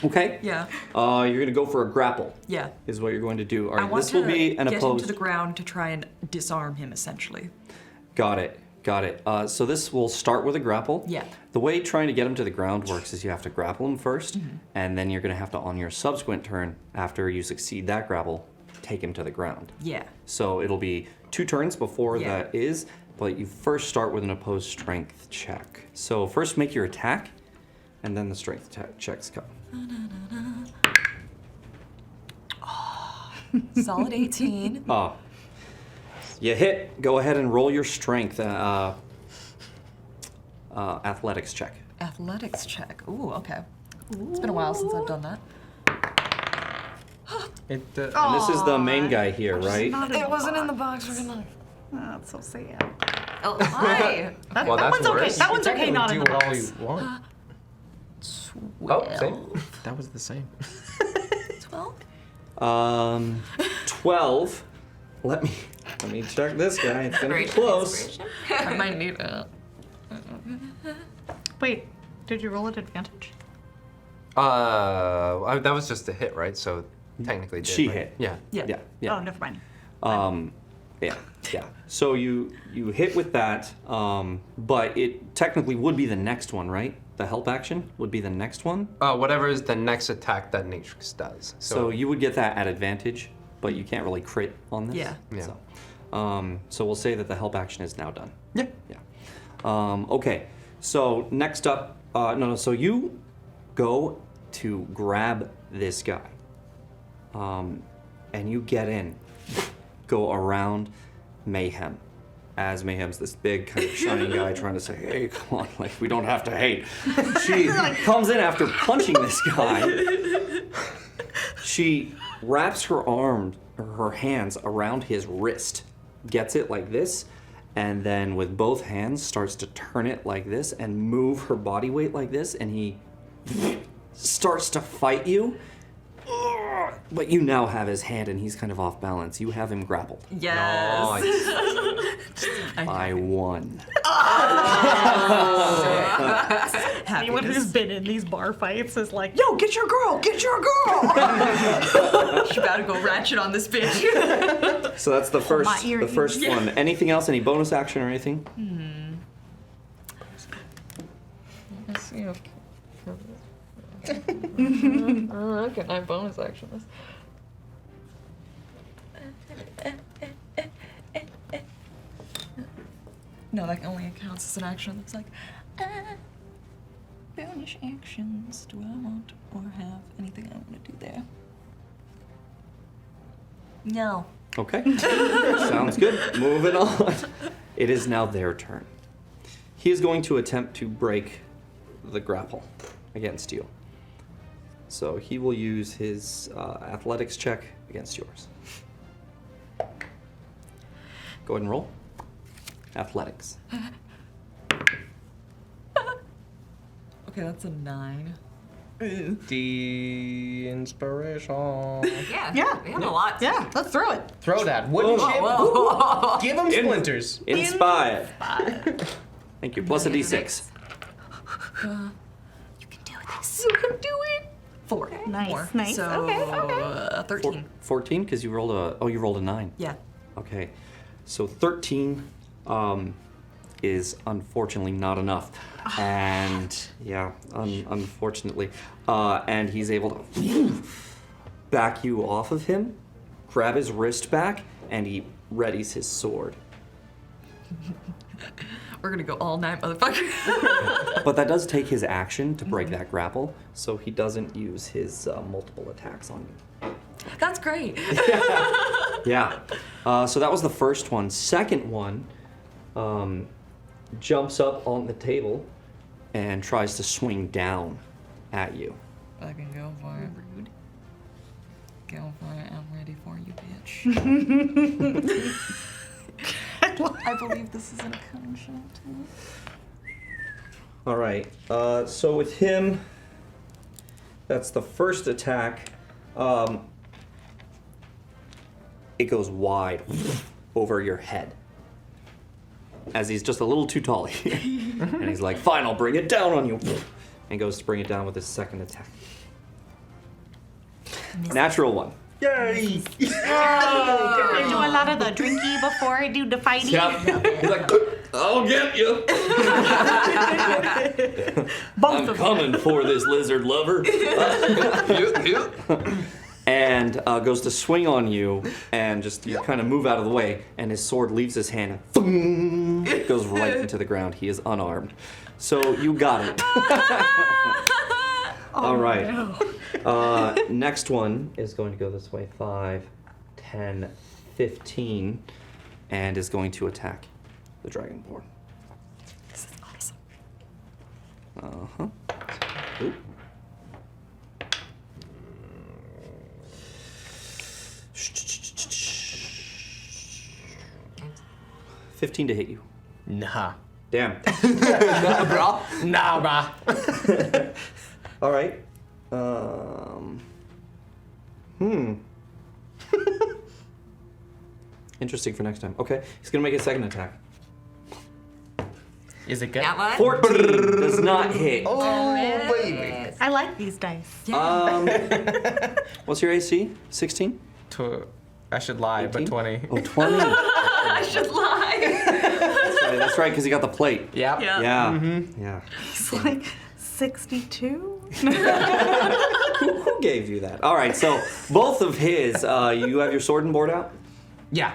Okay. Yeah. You're gonna go for a grapple. Yeah. Is what you're going to do. All I right. want This will to be an get him opposed. to the ground to try and disarm him, essentially. Got it. Got it. So this will start with a grapple. Yeah. The way trying to get him to the ground works is you have to grapple him first, and then you're gonna have to, on your subsequent turn, after you succeed that grapple, take him to the ground. Yeah. So it'll be 2 turns before Yeah. that is, but you first start with an opposed strength check. So first make your attack, and then the strength checks come. Solid 18. Oh. You hit. Go ahead and roll your strength. Athletics check. Athletics check. Ooh, okay. It's been a while since I've done that. And this is the main guy here, right? It wasn't in the box. We're gonna. Oh, that's so sad. Oh, hi. That, Well, that that's one's okay. worse. That one's okay, not in do the all box. you want. Oh, same. That was the same. 12? 12. Let me check this guy. It's gonna be Great close. inspiration. I might need it. Wait, did you roll at advantage? That was just a hit, right? So technically did, She right? hit. Yeah. Yeah. Oh, never mind. Yeah. So you hit with that, but it technically would be the next one, right? The help action would be the next one. Whatever is the next attack that Natrix does. So you would get that at advantage, but you can't really crit on this. Yeah. Yeah. So we'll say that the help action is now done. Yeah. Yeah. Okay. So next up, So you go to grab this guy, and you get in, go around Mayhem. As Mayhem's this big kind of shiny guy trying to say, hey, come on, like, we don't have to hate. She comes in after punching this guy. She wraps her hands around his wrist, gets it like this, and then with both hands starts to turn it like this and move her body weight like this, and he starts to fight you. But you now have his hand and he's kind of off balance. You have him grappled. Yes. I won. Anyone Happiness. who's been in these bar fights is like, yo, get your girl, get your girl. She's about to go ratchet on this bitch. So that's the my ear, first you- one. Anything else? Any bonus action or anything? Let's see if... can I bonus action this? No, that only counts as an action. It's like, bonus actions. Do I want or have anything I want to do there? No. Okay. Sounds good. Moving on. It is now their turn. He is going to attempt to break the grapple against you. So he will use his athletics check against yours. Go ahead and roll. Athletics. Okay, that's a 9. The inspiration. Yeah. Yeah. We have a lot. Yeah, let's throw it. Throw that wooden chip. Whoa. Give him splinters. Inspired. Thank you. Plus a d6. You can do this. You can do it. 4. Nice, 4. nice. So, Okay. 13. 14, because you rolled a 9. Yeah. Okay. So 13 is unfortunately not enough. And yeah, unfortunately. And he's able to back you off of him, grab his wrist back, and he readies his sword. We're gonna go all night, motherfucker. But that does take his action to break that grapple, so he doesn't use his multiple attacks on you. That's great. Yeah. So that was the first one. Second one jumps up on the table and tries to swing down at you. I can go for it, rude. Go for it. I'm ready for you, bitch. I believe this is an account. All right. So with him, that's the first attack. It goes wide over your head, as he's just a little too tall here. And he's like, fine, I'll bring it down on you. And goes to bring it down with his second attack. Natural 1. Yay! I do a lot of the drinky before I do the fighting. Yep. He's like, I'll get you. Both I'm of them. coming for this lizard lover. And goes to swing on you, and just you kind of move out of the way, and his sword leaves his hand and boom, goes right into the ground. He is unarmed. So you got it. All right. No. Next one is going to go this way. 5, 10, 15, and is going to attack the Dragonborn. This is awesome. Uh-huh. Oop. Okay. 15 to hit you. Nah. Damn. Nah, brah. All right. Interesting for next time. Okay, he's gonna make a second attack. Is it good? That one? 14 does not hit. Oh, baby. I like these dice. What's your AC? 16? I should lie, 18? but 20. Oh, 20. I should lie. That's right, because he got the plate. Yep. Yeah. Yeah. Yeah. It's like 62. Who gave you that? All right, so both of his, you have your sword and board out? Yeah.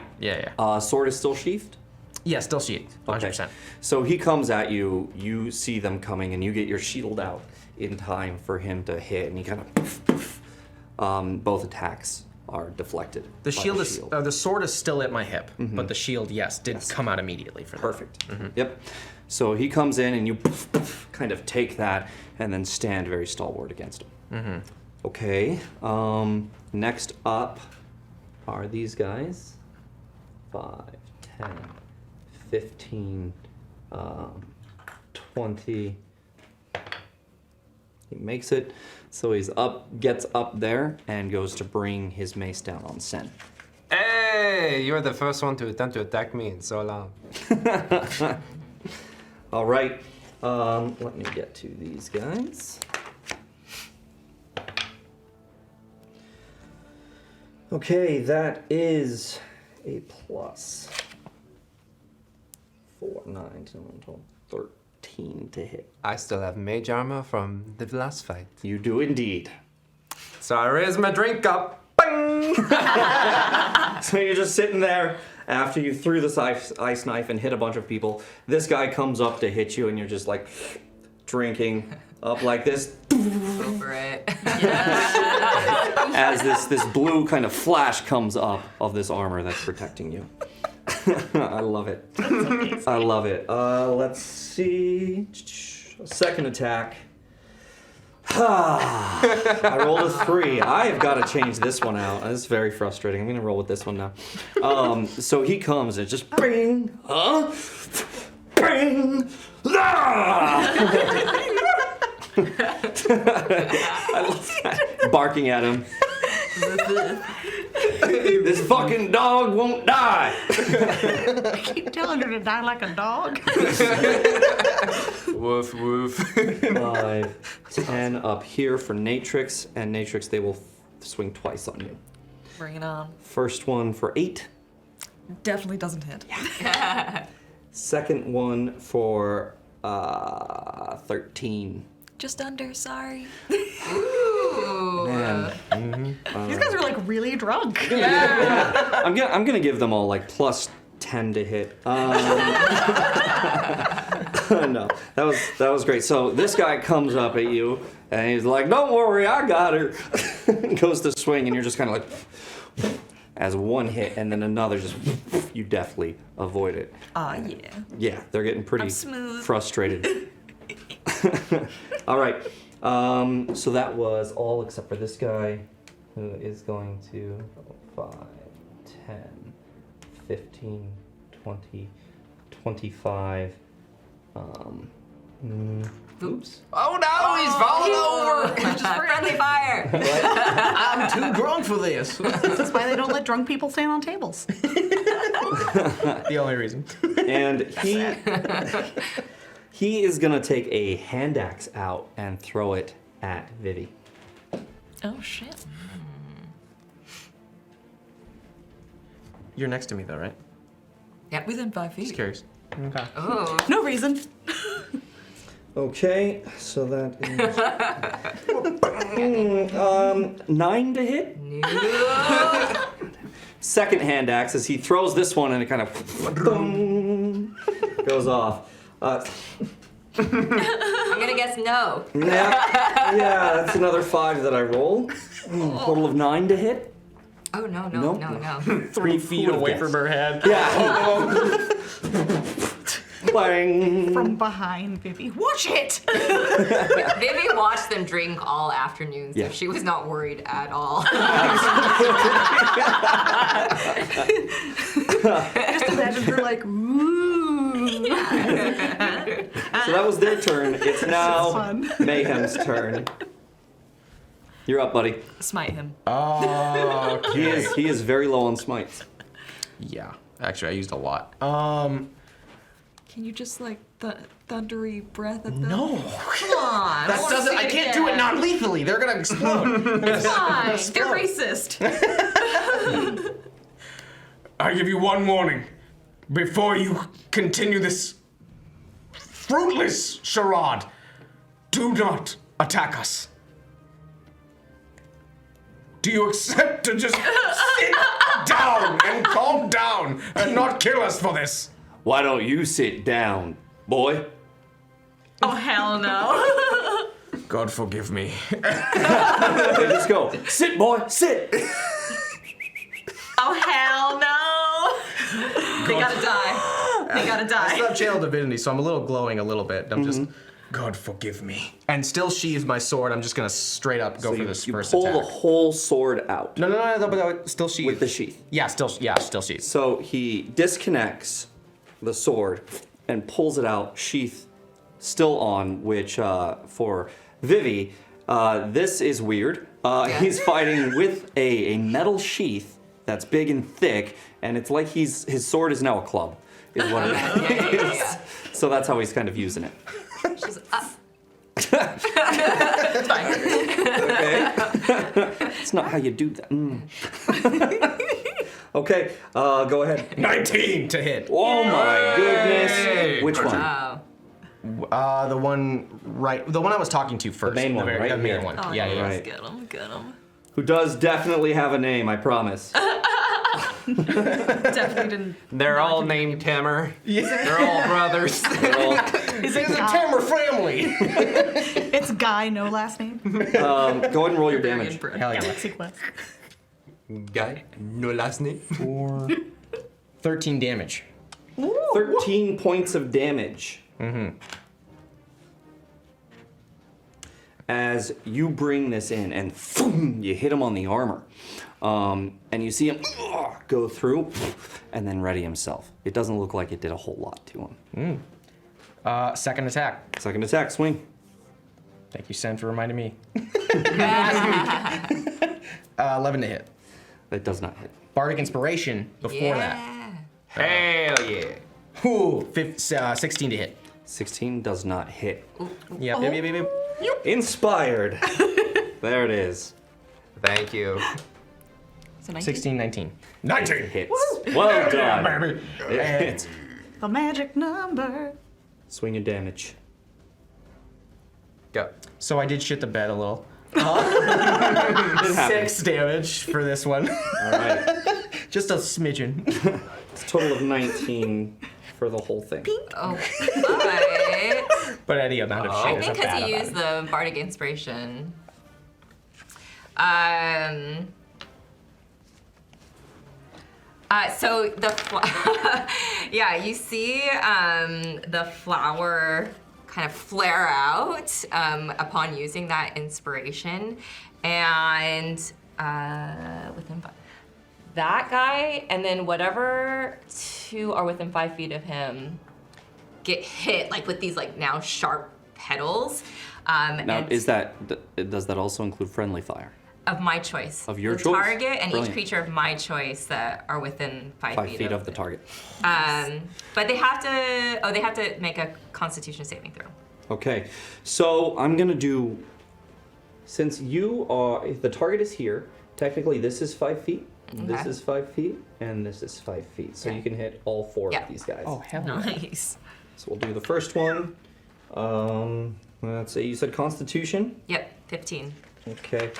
Sword is still sheathed? Yeah, still sheathed. 100%. So he comes at you, you see them coming, and you get your shield out in time for him to hit, and he kind of poof, poof. Both attacks are deflected. The by shield is the sword is still at my hip, but the shield, yes, did come out immediately for that. Perfect. Yep. So he comes in, and you poof, poof, kind of take that, and then stand very stalwart against him. Okay. Next up are these guys. 5, 10, 15, 20. He makes it. So he's gets up there and goes to bring his mace down on Sen. Hey, you're the first one to attempt to attack me in so long. All right. Let me get to these guys. Okay, that is a plus 4, 9, 10, 11, 12, 13 to hit. I still have mage armor from the last fight. You do indeed. So I raise my drink cup. Bang! So you're just sitting there, after you threw this ice knife and hit a bunch of people, this guy comes up to hit you, and you're just like drinking up like this. Go for it. As this blue kind of flash comes up of this armor that's protecting you. I love it. I love it. Let's see. Second attack. I rolled a 3. I have got to change this one out. This is very frustrating. I'm going to roll with this one now. So he comes and it's just bing, bing, I love that. Barking at him. This fucking dog won't die. I keep telling her to die like a dog. Woof, woof. 5, 10 up here for Natrix, and Natrix, they will swing twice on you. Bring it on. First one for 8. Definitely doesn't hit. Second one for 13. Just under, sorry. Ooh. Man. These guys are like really drunk. Yeah. I'm gonna give them all like plus 10 to hit. No, that was great. So this guy comes up at you and he's like, "Don't worry, I got her." Goes to swing and you're just kind of like, as one hit and then another, just you deftly avoid it. Yeah. Yeah, they're getting pretty I'm smooth. frustrated. All right. So that was all except for this guy, who is going to 5, 10, 15, 20, 25. Oops. Oh no, he's falling over! Friendly fire. I'm too drunk for this. That's why they don't let drunk people stand on tables. The only reason. And he is gonna take a hand axe out and throw it at Vivi. Oh, shit. You're next to me though, right? Yep. Within 5 feet. Just curious. Okay. Oh. No reason. Okay, so that is 9 to hit. No. Second hand axe as he throws this one and it kind of goes off. I'm gonna guess no. Yeah, that's another 5 that I roll. Total of 9 to hit. Oh no. 3 feet would've away guessed? from her head. Yeah. Bang. From behind Vivi. Watch it! Vivi watched them drink all afternoon, so Yeah. she was not worried at all. Just imagine her like, ooh. So that was their turn. It's now fun. Mayhem's turn. You're up, buddy. Smite him. Okay. He is very low on smites. Yeah. Actually, I used a lot. Can you just like thundery breath at them? No. Come on. That doesn't. I can't do it non-lethally. They're gonna explode. Fine. They're racist. I give you one warning. Before you continue this fruitless charade, do not attack us. Do you accept to just sit down and calm down and not kill us for this? Why don't you sit down, boy? Oh, hell no. God forgive me. Hey, just go. Sit, boy, sit. Oh, hell no. They gotta die. They gotta I die. still have channel divinity, so I'm a little glowing a little bit. I'm just. God forgive me. And still sheathe my sword. I'm just gonna straight up go for this you first pull attack. the whole sword out No, but still sheathe. with the sheath. Yeah, still sheath. So he disconnects the sword and pulls it out, sheath still on, which for Vivi, this is weird. He's fighting with a metal sheath that's big and thick, and it's like his sword is now a club, is what it is. Yeah. So that's how he's kind of using it. She's up. Okay. It's not how you do that. Okay, go ahead. 19 To hit. Oh my goodness. Which one? Wow. The one I was talking to first. main one, right The main here. one. Oh, yeah. right. Get him. Who does definitely have a name, I promise. Definitely didn't. They're all named Timmer. They're all brothers. It's a Tammer family. It's Guy, no last name. Go ahead and roll your damage. Hell yeah. Galaxy Quest. Guy, no last name. 13 damage. 13 points of damage. As you bring this in and you hit him on the armor. And you see him go through and then ready himself. It doesn't look like it did a whole lot to him. Second attack. Second attack, swing. Thank you, Sen, for reminding me. 11 to hit. That does not hit. Bardic Inspiration before that. Yeah. Hell yeah. Ooh, 16 to hit. 16 does not hit. Yep. Inspired. There it is. Thank you. So 19? 16, 19. 19. Hits. Well done. Baby. It hits. The magic number. Swing your damage. Go. So I did shit the bed a little. It happens. 6 damage for this one. All right. Just a smidgen. It's a total of 19 for the whole thing. Oh, alright. But any amount of I shit is a think because bad he amount. used the bardic inspiration. So the yeah, you see the flower kind of flare out upon using that inspiration, and within that guy, and then whatever 2 are within 5 feet of him get hit like with these like now sharp petals. Now, and does that also include friendly fire? of my choice. Of your the choice? target and Brilliant. each creature of my choice that are within 5 5 feet of the it. target. But they have to make a Constitution saving throw. Okay, so I'm gonna do, since you are, if the target is here, technically this is 5 feet, this Okay. is 5 feet, and this is 5 feet. So Okay. you can hit all 4 Yeah. of these guys. Oh, hell yeah. Nice. So we'll do the first one. Let's say you said Constitution. Yep, 15. Okay.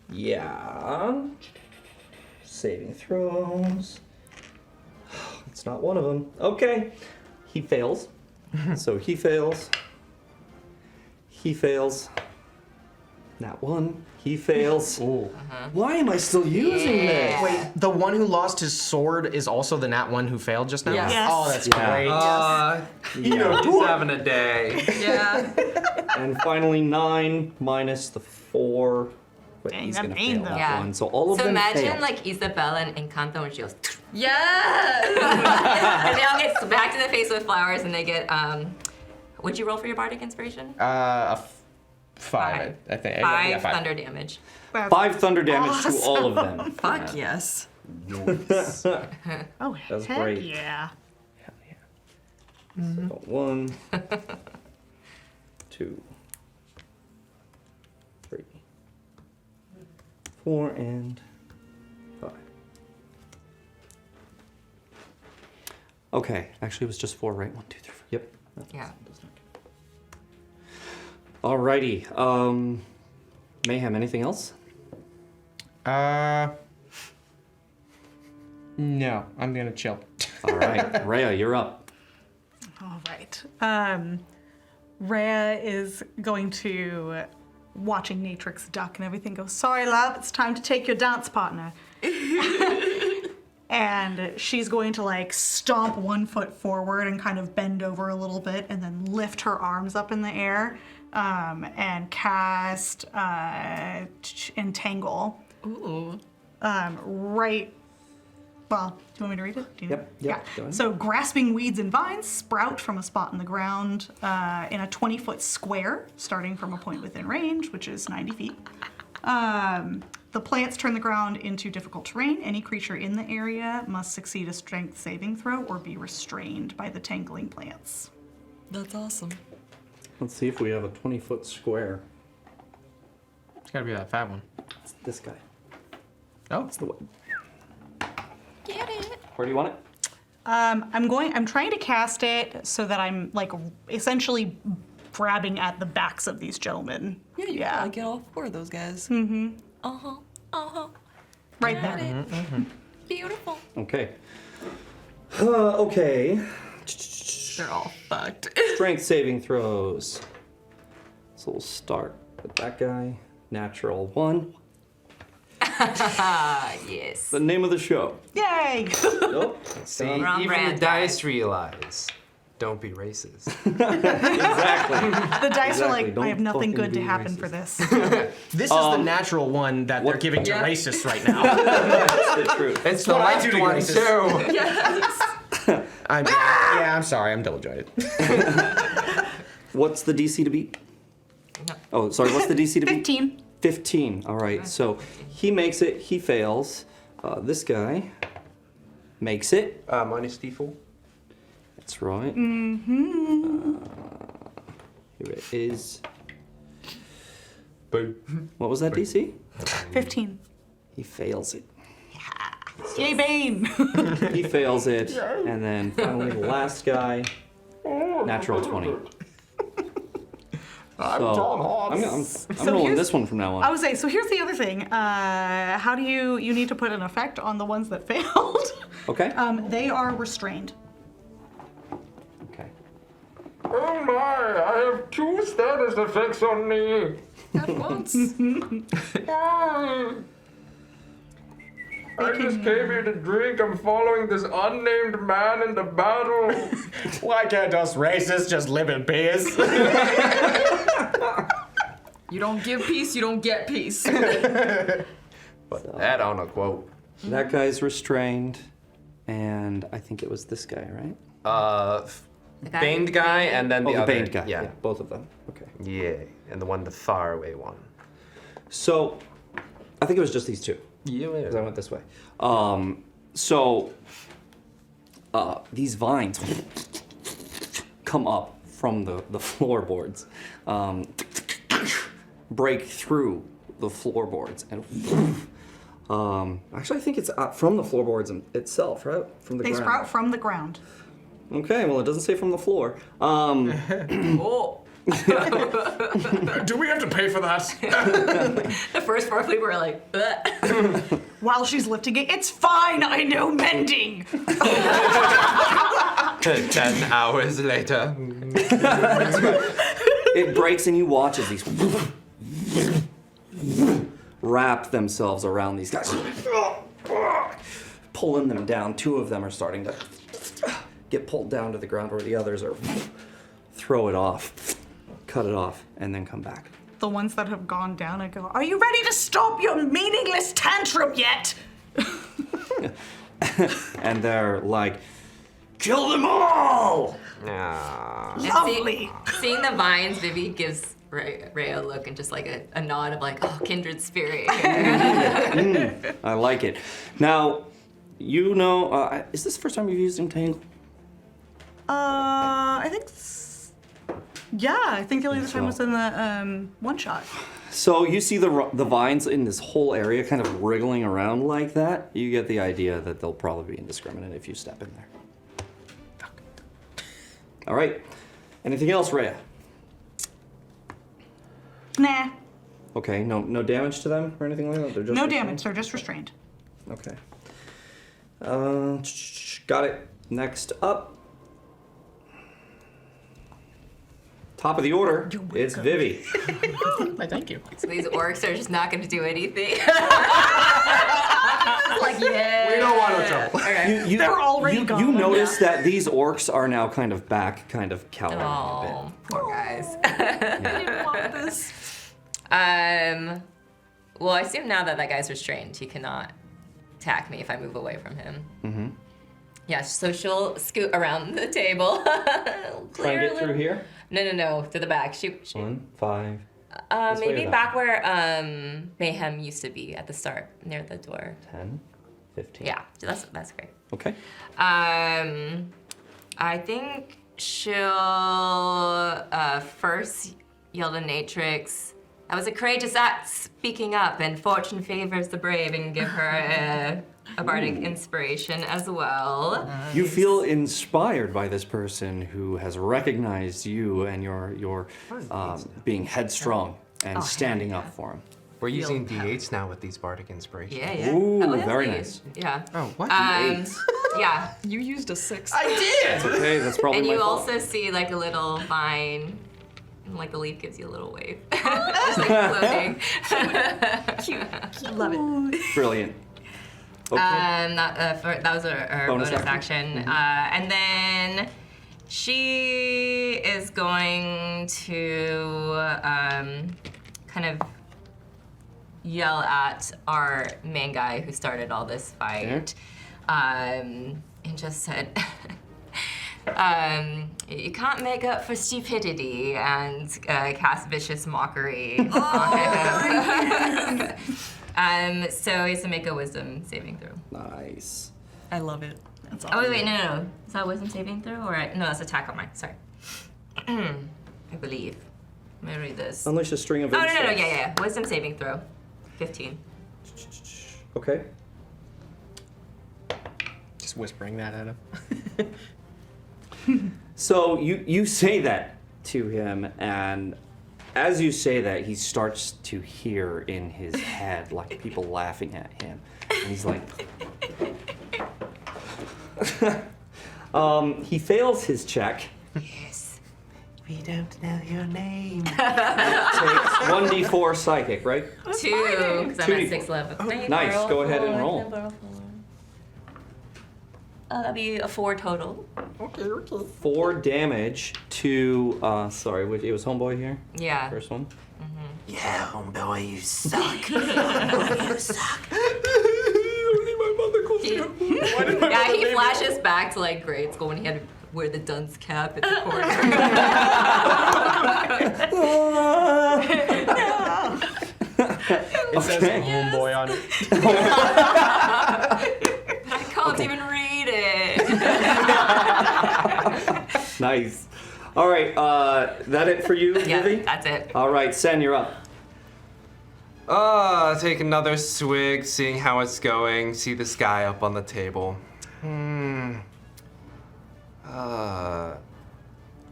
Yeah. Saving throws. It's not one of them. Okay. He fails. So he fails. He fails. Not one. He fails. Ooh. Why am I still using this? Yeah. Wait, the one who lost his sword is also the nat one who failed just now? Yes. Yes. Oh, that's Yeah. great. You know, he's having a day. Yeah. And finally 9 minus the 4. But Dang, he's that gonna pain, fail though. that Yeah. one. So all of So them imagine fail. like Isabella and Encanto when she goes, Yes. and they all get smacked in the face with flowers, and they get what'd you roll for your bardic inspiration? Five, I think. 5 Yeah, 5. thunder damage. 5 thunder damage to all of them. Fuck yes. Oh, That's heck great. yeah. Hell yeah. So 1, 2, 3, 4, and 5. Okay, actually it was just 4, right? 1, 2, 3, 4. Yep. Yeah. Alrighty. Mayhem, anything else? No, I'm gonna chill. Alright, Rhea, you're up. All right. Rhea is going to, watching Natrix duck and everything, go, sorry, love, it's time to take your dance partner. And she's going to like stomp 1 foot forward and kind of bend over a little bit and then lift her arms up in the air and cast Entangle. Ooh. Right. Well, do you want me to read it? Do you Yep, Yeah. go ahead. So grasping weeds and vines sprout from a spot in the ground in a 20-foot square, starting from a point within range, which is 90 feet. The plants turn the ground into difficult terrain. Any creature in the area must succeed a strength saving throw or be restrained by the tangling plants. That's awesome. Let's see if we have a 20-foot square. It's gotta be that fat one. It's this guy. Oh, It's the one. Get it. Where do you want it? I'm trying to cast it so that I'm like essentially grabbing at the backs of these gentlemen. Yeah, you gotta get all 4 of those guys. Mm-hmm. Uh-huh. Uh-huh. Right there. beautiful. Okay. Okay. They're all fucked. Strength saving throws. So we'll start with that guy. Natural 1. Yes. The name of the show. Yay! Nope. See, Wrong even brand, the dice realize. Don't be racist. Exactly. The dice are Exactly, like, don't I have nothing fucking good to be happen racist. for this. This is the natural one that they're giving to Yeah. racists right now. That's the truth. It's the what I left do to one racist. too. I'm sorry, I'm double jointed. What's the DC to beat? Oh, sorry. What's the DC to beat? 15. 15. All right. So he makes it. He fails. This guy makes it. Minus D4. That's right. Mm-hmm. Here it is. Boom. What was that DC? 15. He fails it. Yay, Bane! He fails it. And then finally the last guy, natural 20. I'm rolling here's- this one from now I on. would say, so here's the other thing. How do you need to put an effect on the ones that failed? Okay. They are restrained. Okay. Oh my, I have 2 status effects on me. At once. I just came here to drink. I'm following this unnamed man into battle. Why can't us racists just live in peace? You don't give peace, you don't get peace. But that on a quote. That guy's restrained. And I think it was this guy, right? The guy- Baned guy and then the the other. Baned guy. Yeah. Both of them. Okay. Yeah. And the far away one. So, I think it was just these two. Yeah. Because I went this way. These vines come up from the floorboards, break through the floorboards, and actually I think it's from the floorboards itself, right? From the They ground. sprout from the ground. Okay, well it doesn't say from the floor. Oh. Do we have to pay for that? The first 4 people were like, "Ugh." While she's lifting it, it's fine, I know mending! 10 hours later. It breaks and you watch as these wrap themselves around these guys, pulling them down. 2 of them are starting to get pulled down to the ground, where the others are throw it off, cut it off, and then come back. The ones that have gone down, I go, are you ready to stop your meaningless tantrum yet? And they're like, kill them all! Ah. And Lovely. Seeing the vines, Vivi gives Ray a look and just like a nod of like, oh, kindred spirit. I like it. Now, you know, is this the first time you've used Entangle? I think, yeah, I think the only other time was in the one shot. So you see the vines in this whole area kind of wriggling around like that. You get the idea that they'll probably be indiscriminate if you step in there. All right. Anything else, Rhea? Nah, Okay. No damage to them or anything like that. They're just no restrained? damage, they're just restrained. Okay. Got it. Next up. Top of the order. It's Vivi. Thank you. So these orcs are just not going to do anything. Like, yeah. We don't want no trouble. Okay. They're already gone. You notice that these orcs are now kind of back, kind of cowering a Oh, poor guys. I didn't want this. Well, I assume now that guy's restrained, he cannot attack me if I move away from him. Mm-hmm. Yeah, so she'll scoot around the table. bit. Try and get through here. No, to the back. She 1, 5. This way maybe or that? back where Mayhem used to be at the start, near the door. 10, 15. Yeah, that's great. Okay. I think she'll first yell to Natrix, that was a courageous act, speaking up, and fortune favors the brave, and give her a bardic inspiration as well. You feel inspired by this person who has recognized you and your being headstrong and standing up for him. We're using D8s now with these bardic inspirations. Yeah. Ooh, that's very neat. nice. Yeah. Oh, what? Yeah. You used a 6. It's okay, that's probably And my you fault. also see like a little vine, and like the leaf gives you a little wave. It's like floating. Love it. Brilliant. Okay. That was her Bonus bonus action. action. And then she is going to kind of yell at our main guy who started all this fight, and just said, you can't make up for stupidity, and cast vicious mockery on him. So he has to make a wisdom saving throw. Nice. I love it. That's Oh, wait, no. Is that wisdom saving throw? No, that's attack on mine. Sorry. I believe. Let me read this. Unleash a string of Oh, no. insects. Yeah. Wisdom saving throw. 15. Okay. Just whispering that at him. So you say that to him, and as you say that, he starts to hear in his head like people laughing at him, and he's like, he fails his check. Yes. We don't know your name. Takes 1d4 psychic, right? 2, because I'm 2d4. at 6 level. Nice, go ahead and roll. That'll be a 4 total. 4 damage to sorry, it was homeboy here. Yeah. First one. Yeah, homeboy, you suck. Yeah, he flashes back to like grade school when he had to wear the dunce cap at the corner. It says homeboy on it. I can't even read it. Nice. All right, that it for you, Yeah, Vivi? that's it. All right, Sen, you're up. Take another swig, seeing how it's going. See this guy up on the table.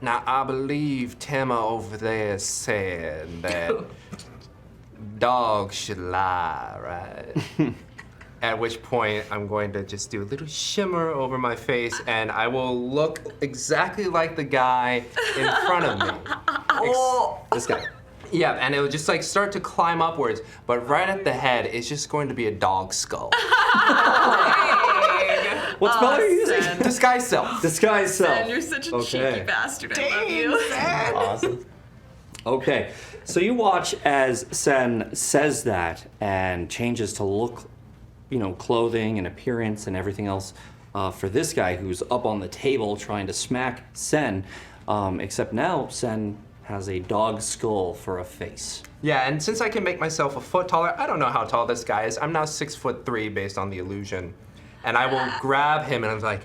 Now I believe Tema over there said that dogs should lie, right? At which point I'm going to just do a little shimmer over my face, and I will look exactly like the guy in front of me. This guy. Yeah, and it'll just like start to climb upwards, but right at the head, it's just going to be a dog skull. What spell are you using? Disguise self. Disguise self. And you're such a Okay. cheeky bastard. I love you. Awesome. Okay, so you watch as Sen says that and changes to look, clothing and appearance and everything else for this guy who's up on the table trying to smack Sen, except now Sen has a dog skull for a face. Yeah, and since I can make myself a foot taller, I don't know how tall this guy is. I'm now 6'3" based on the illusion. And I will grab him and I'm like,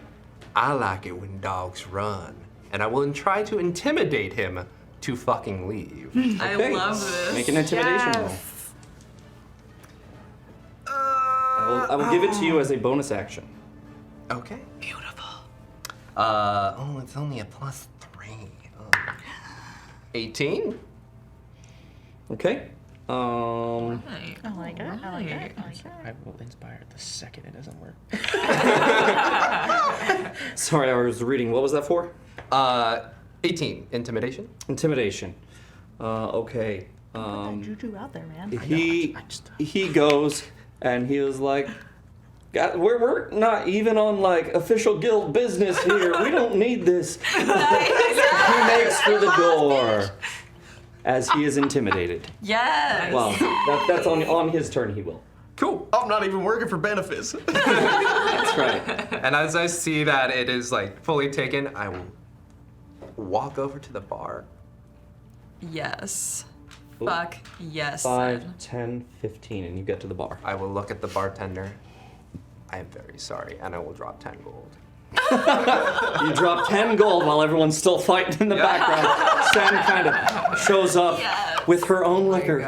I like it when dogs run. And I will try to intimidate him to fucking leave. I Okay, love this. Make an intimidation roll. I will give it to you as a bonus action. Okay. Beautiful. It's only a +3. 18? Okay. I like it. I will inspire the second it doesn't work. Sorry, I was reading. What was that for? 18. Intimidation? Intimidation. Okay. Juju out there, man. He goes and he was like, God, we're not even on like official guild business here. We don't need this. He makes for the door as he is intimidated. Yes. Well, that's on his turn. He will. Cool. I'm not even working for benefits. That's right. And as I see that it is like fully taken, I will walk over to the bar. Yes. Ooh. Fuck yes. 5, Sen. 10, 15, and you get to the bar. I will look at the bartender. I am very sorry, and I will drop 10 gold. You drop 10 gold while everyone's still fighting in the background. Sam kind of shows up with her own liquor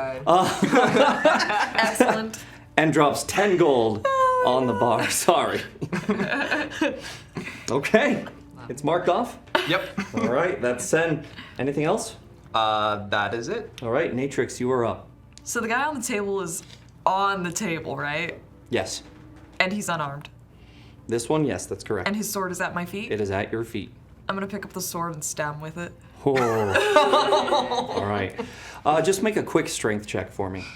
Excellent. and drops 10 gold on the bar. Sorry. Okay. It's marked off. Yep. All right. That's Sen. Anything else? That is it. All right. Natrix, you are up. So the guy on the table is on the table, right? Yes. And he's unarmed. This one, yes, that's correct. And his sword is at my feet. It is at your feet. I'm gonna pick up the sword and stab him with it. Oh. All right. Just make a quick strength check for me.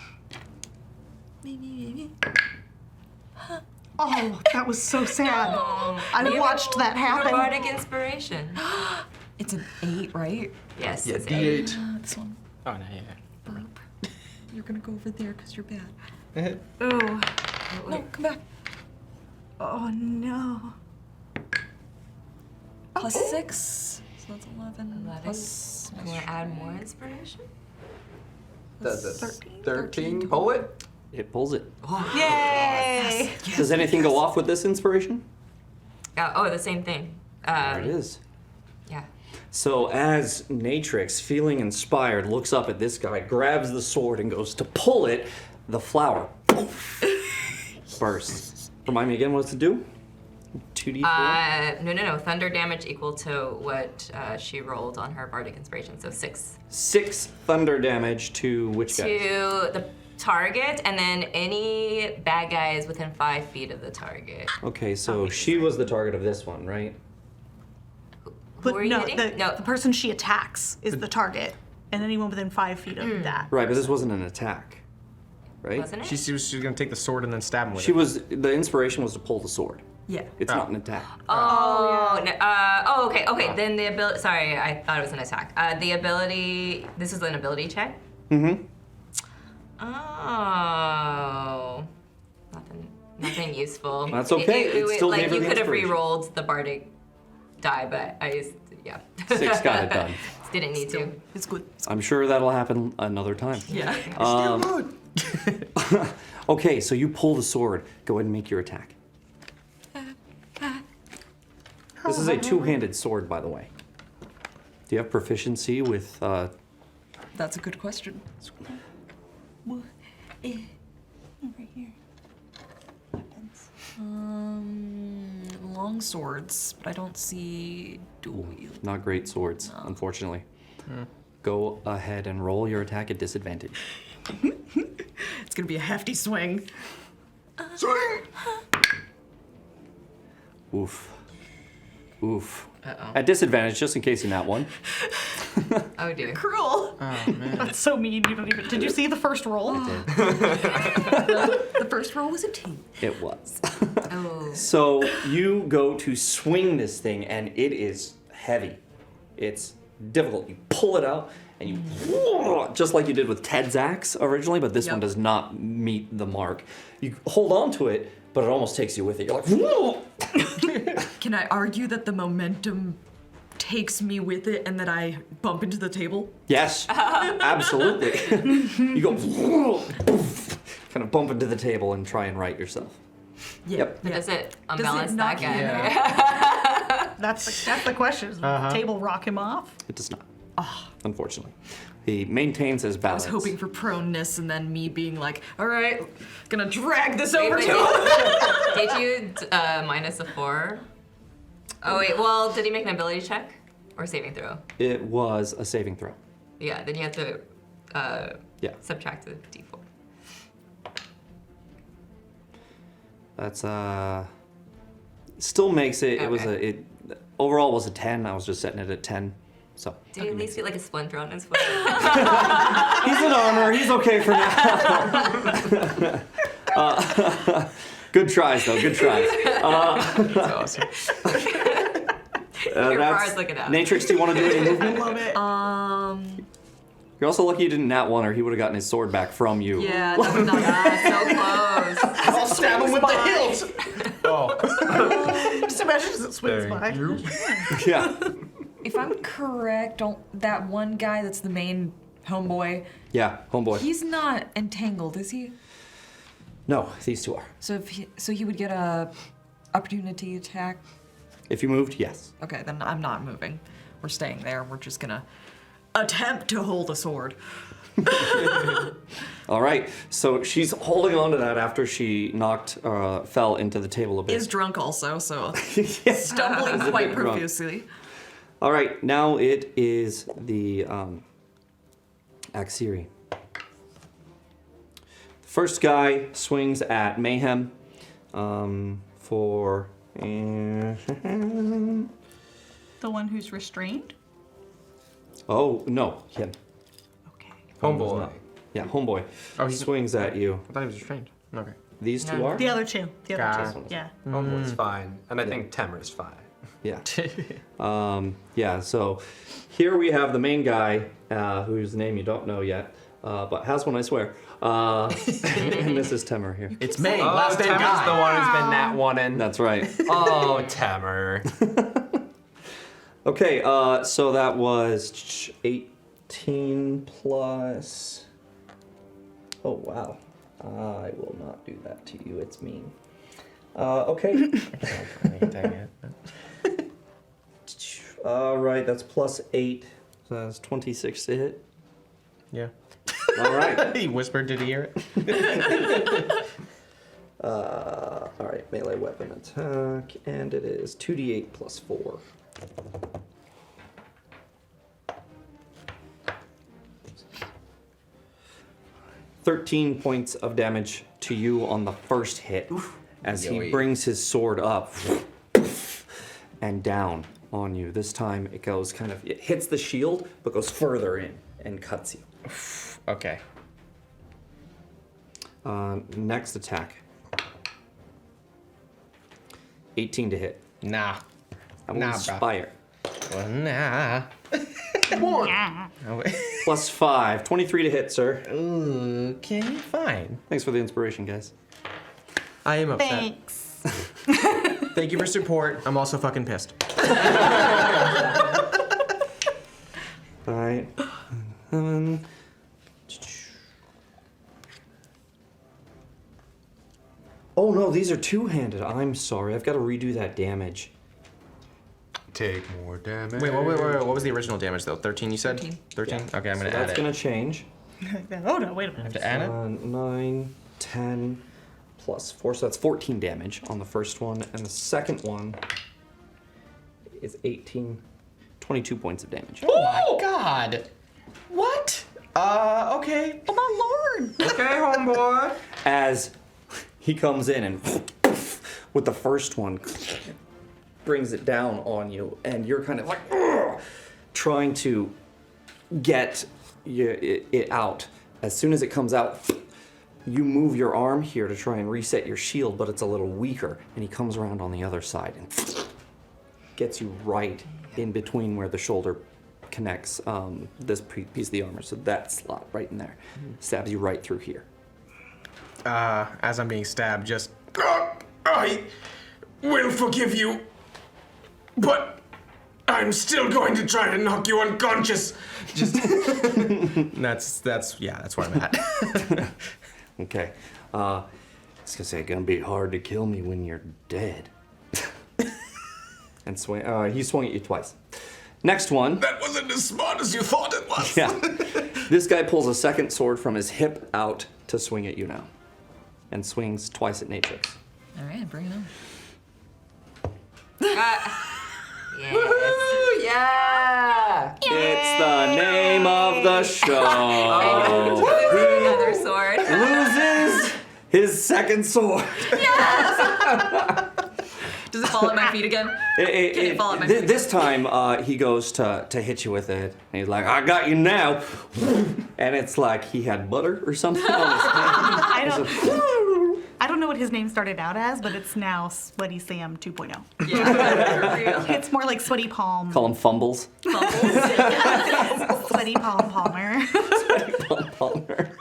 Oh, that was so sad. I watched that happen. Bardic inspiration. It's an 8, right? Yes. Yeah, it's D8. This one. Oh, no, yeah. Burp. You're gonna go over there because you're bad. Oh. No, come back. Oh no. Plus 6. So that's 11. 11. Plus You want to add more inspiration? Does it 13 pull it? It pulls it. Yay! Does anything go off with this inspiration? The same thing. There it is. Yeah. So as Natrix, feeling inspired, looks up at this guy, grabs the sword, and goes to pull it, the flower bursts. Remind me again what to do? 2d4? No. Thunder damage equal to what she rolled on her bardic inspiration, so 6. 6 thunder damage to which guy? To the target, and then any bad guys within 5 feet of the target. Okay, so she was the target of this one, right? But Who are you no, hitting? the person she attacks is the target, and anyone within 5 feet of that. Right, but this wasn't an attack, right? Wasn't it? She was going to take the sword and then stab him with She it. was, the inspiration was to pull the sword. Yeah. It's not an attack. Okay. Then the ability. Sorry, I thought it was an attack. The ability. This is an ability check. Mm-hmm. Oh. Nothing useful. That's okay. It still like gave her you the could have inspiration. re-rolled the bardic die, but I just 6 got it done. Didn't need to. It's good. I'm sure that'll happen another time. Yeah. Okay, so you pull the sword. Go ahead and make your attack. This is a two-handed sword, by the way. Do you have proficiency with? That's a good question. Over here. Long swords, but I don't see dual wield. Not great swords, unfortunately. Go ahead and roll your attack at disadvantage. It's gonna be a hefty swing. Oof. Oof. Uh-oh. At disadvantage, just in case you not one. Oh dear. Cruel. That's so mean. You don't even. Did you see the first roll? The first roll was a 2. It was. Oh. So you go to swing this thing, and it is heavy. It's difficult. You pull it out, and you, just like you did with Ted's axe originally, but this one does not meet the mark. You hold on to it, but it almost takes you with it. You're like, whoa! Can I argue that the momentum takes me with it and that I bump into the table? Yes, absolutely. You go, kind of bump into the table and try and right yourself. Yeah. Yep. But does it Does unbalance it that knock you guy? That's the question. Does the table rock him off? It does not, unfortunately. He maintains his I balance. was hoping for proneness and then me being like, all right, gonna drag this over Wait, to him. Did you minus a 4? Oh wait, well, did he make an ability check or saving throw? It was a saving throw. Yeah, then you have to Yeah. subtract the d4. That's still makes it. It was Okay. it overall was a 10. I was just setting it at 10. So Did he at least get like a splinter on his foot? he's in armor. He's okay for now. Good tries though. Good tries. That's awesome. Your bar's looking out. Natrix, do you want to do any movement? Love it. You're also lucky you didn't nat one, or he would have gotten his sword back from you. Yeah, that would not So close. I'll stab him with the hilt. Oh. Just imagine as it swings by. Yeah. If I'm correct, that one guy that's the main homeboy, Yeah. Homeboy. he's not entangled, is he? No, these two are. So he would get a opportunity attack. If you moved, yes. Okay, then I'm not moving. We're staying there. We're just gonna attempt to hold a sword. All right. So she's holding on to that after she fell into the table a bit. Is drunk also, so Yeah. stumbling Is a quite bit drunk. profusely. All right, now it is the Axiri. First guy swings at Mayhem for. The one who's restrained? Oh, no, him. Okay. Homeboy. Yeah, homeboy. Oh, he swings at you. I thought he was restrained. Okay. These two No. are? The other two. The other Got two. it. Yeah. Homeboy's fine. And I think Tamer's fine. Yeah. Yeah, so here we have the main guy, whose name you don't know yet, but has one, I swear. And this is Temer here. It's May. Oh, last name Tamer's guy. the one who's been nat one in. That's right. Oh, Tamer. Okay, so that was 18 plus. Oh, wow. I will not do that to you. It's mean. Okay. Dang it. All right, that's plus 8. So that's 26 to hit. Yeah. All right. He whispered, did he hear it? All right, melee weapon attack, and it is 2d8 plus 4. "13 points of damage to you on the first hit as he brings his sword up and down on you. This time it goes it hits the shield, but goes further in and cuts you. Okay. Next attack. 18 to hit. Nah. I will Nah, bruh. inspire. Well, nah. Yeah. Oh, Plus 5. 23 to hit, sir. okay, fine. Thanks for the inspiration, guys. I am upset. Thanks. Thank you for support. I'm also fucking pissed. All right. Oh no, these are two-handed. I'm sorry. I've got to redo that damage. Take more damage. Wait, what was the original damage though? 13 you said? 13. 13? Okay, I'm So gonna add that's it. going to change. Oh no! Wait a I have minute. to add it? 9, 10, plus 4. So that's 14 damage on the first one. And the second one is 18, 22 points of damage. Oh my god! What? Okay. Oh my lord! Okay, homeboy. As he comes in and with the first one brings it down on you, and you're kind of like trying to get it out. As soon as it comes out, you move your arm here to try and reset your shield, but it's a little weaker, and he comes around on the other side and gets you right in between where the shoulder connects this piece of the armor. So that slot right in there stabs you right through here. As I'm being stabbed, just I will forgive you, but I'm still going to try to knock you unconscious. that's where I'm at. Okay. I was gonna say, it's gonna be hard to kill me when you're dead. And swing. He swung at you twice. Next one. That wasn't as smart as you thought it was. Yeah. This guy pulls a second sword from his hip out to swing at you now, and swings twice at Natrix. All right, bring it on. Yes. Yeah! It's the name of the show. Another sword. Loses his second sword. Does it fall at my feet again? Can it fall at my feet? This time he goes to hit you with it. And he's like, I got you now. And it's like he had butter or something on his hand. I don't know what his name started out as, but it's now Sweaty Sam 2.0. Yeah, for real. It's more like Sweaty Palm. Call him Fumbles. Sweaty Palm Palmer. Palmer.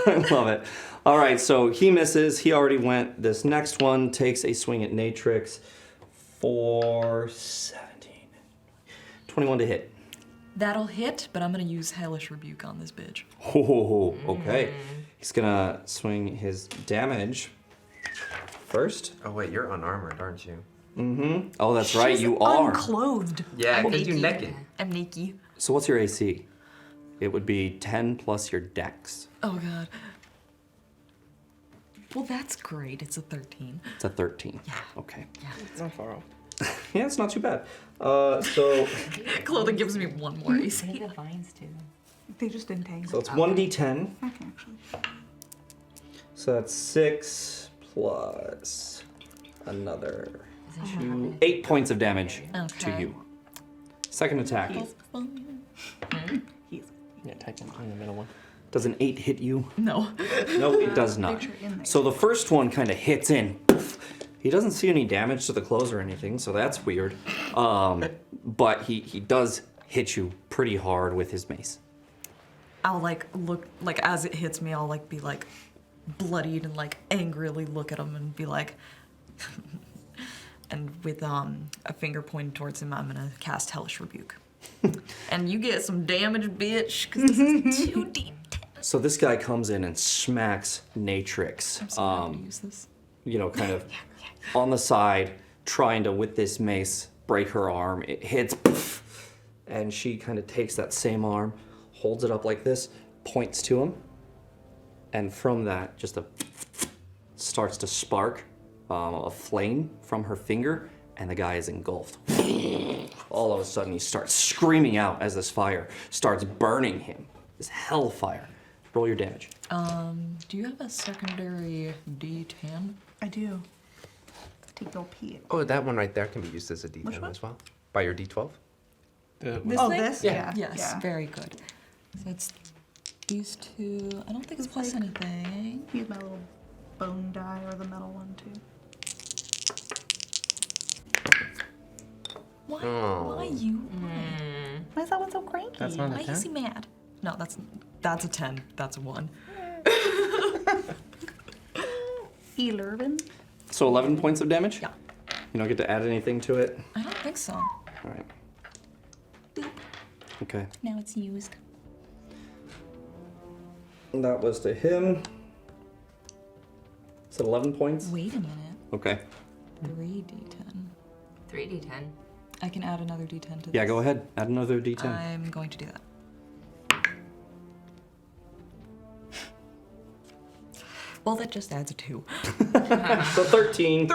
I love it. All right, so he misses. He already went. This next one takes a swing at Natrix for 17. 21 to hit. That'll hit, but I'm gonna use Hellish Rebuke on this bitch. Oh, okay. He's gonna swing his damage first. Oh, wait, you're unarmored, aren't you? Mm-hmm. Oh, that's right, She's you are. unclothed. Yeah, I'm because you're naked. naked. I'm naked. So what's your AC? It would be 10 plus your dex. Oh god. Well, that's great. It's a 13. It's a 13. Yeah. Okay. Yeah. It's not far off. Yeah, it's not too bad. So Clothing gives me one more I AC. think the vines too. They just entangle. it's 1d10. Okay, actually. So that's 6 plus another 2. 8 points of damage to Okay. you. Second attack. Yeah, type in the middle one. Does an 8 hit you? No. No, it does not. So the first one kind of hits in. He doesn't see any damage to the clothes or anything, so that's weird. But he does hit you pretty hard with his mace. I'll like look like as it hits me, I'll like be like bloodied and like angrily look at him and be like, and with a finger pointed towards him, I'm gonna cast Hellish Rebuke. And you get some damage, bitch, because this is 2d10. So this guy comes in and smacks Natrix. I'm so happy to use this. Kind of on the side, trying to, with this mace, break her arm. It hits, and she kind of takes that same arm, holds it up like this, points to him, and from that, just starts to spark a flame from her finger, and the guy is engulfed. All of a sudden, he starts screaming out as this fire starts burning him. This hellfire. Roll your damage. Do you have a secondary D10? I do. Take your peek. Oh, that one right there can be used as a Which D10 one? as well. By your D12. Oh, thing? this? Yeah. Yes, Yeah. very good. So it's these two. I don't think it's plus like- anything. Use my little bone die or the metal one too. Why? Oh. Why you? Why is that one so cranky? That's not Why a is 10? he mad? No, that's a 10. That's a 1. Elurvin. So 11 points of damage? Yeah. You don't get to add anything to it? I don't think so. All right. Okay. Now it's used. That was to him. Is it 11 points? Wait a minute. Okay. 3d10. 3d10. I can add another d10 to this. Yeah, go ahead. Add another d10. I'm going to do that. Well, that just adds a 2. So 13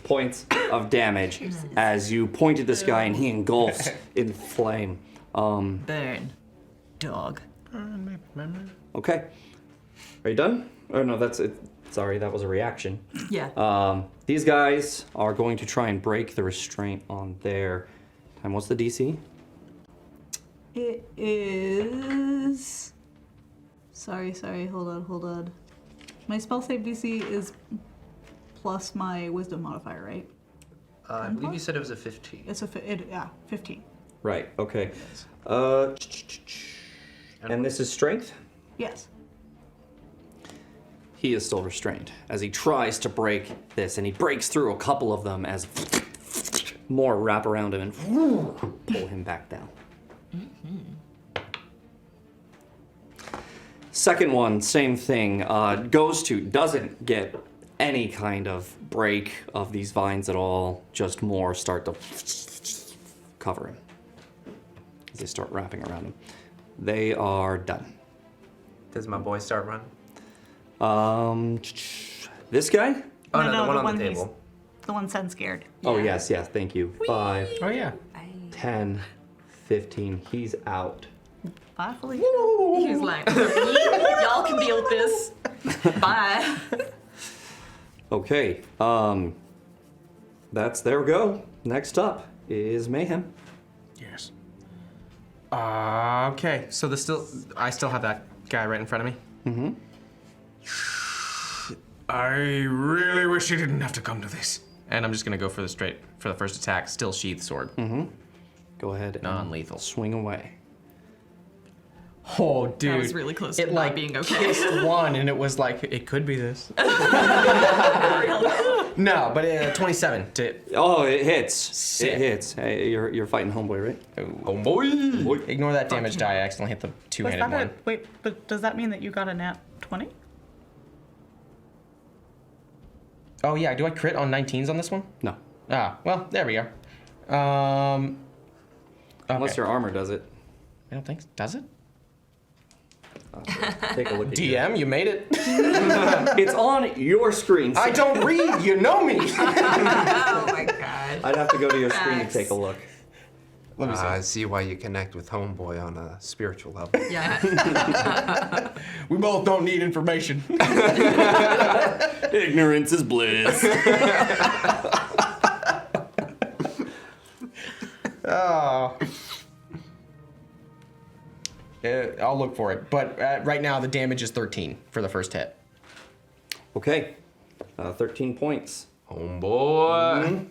points of damage as you point at this guy and he engulfs in flame. Burn. Dog. Okay. Are you done? Oh, no, that's it. Sorry, that was a reaction. Yeah. These guys are going to try and break the restraint on their... And what's the DC? It is. Sorry, hold on. My spell save DC is plus my wisdom modifier, right? I believe you said it was a 15. It's 15. Right, okay. And this is strength? Yes. He is still restrained as he tries to break this, and he breaks through a couple of them as more wrap around him and pull him back down. Second one, same thing. Doesn't get any kind of break of these vines at all, just more start to cover him as they start wrapping around him. They are done. Does my boy start running? This guy? Oh no, the one on the he's- table. The one Sen scared. Oh, yes, thank you. 5, Oh yeah. 10, 15. He's out. Bye, Felicia. He's like, y'all can deal with this. Bye. Okay, there we go. Next up is Mayhem. Yes. Okay, so I still have that guy right in front of me. I really wish you didn't have to come to this. And I'm just gonna go for the first attack, still sheathed sword. Go ahead and Non-lethal. swing away. Oh, dude. That was really close to It not like being okay. kissed one, and it was like, it could be this. No, but 27 to Oh, it hits. Sick. It hits. Hey, you're fighting homeboy, right? Oh boy! ignore that damage die. I accidentally hit the two-handed one. Wait, but does that mean that you got a nat 20? Oh yeah, do I crit on 19s on this one? No. Ah, well, there we go. Unless Okay. your armor does it. I don't think does it. Take a look at you. DM, you made it. It's on your screen. I don't read. You know me. Oh my god. I'd have to go to your screen to Facts. take a look. Let me see. I see why you connect with Homeboy on a spiritual level. Yeah. We both don't need information. Ignorance is bliss. Oh. I'll look for it. But right now, the damage is 13 for the first hit. Okay. 13 points. Homeboy.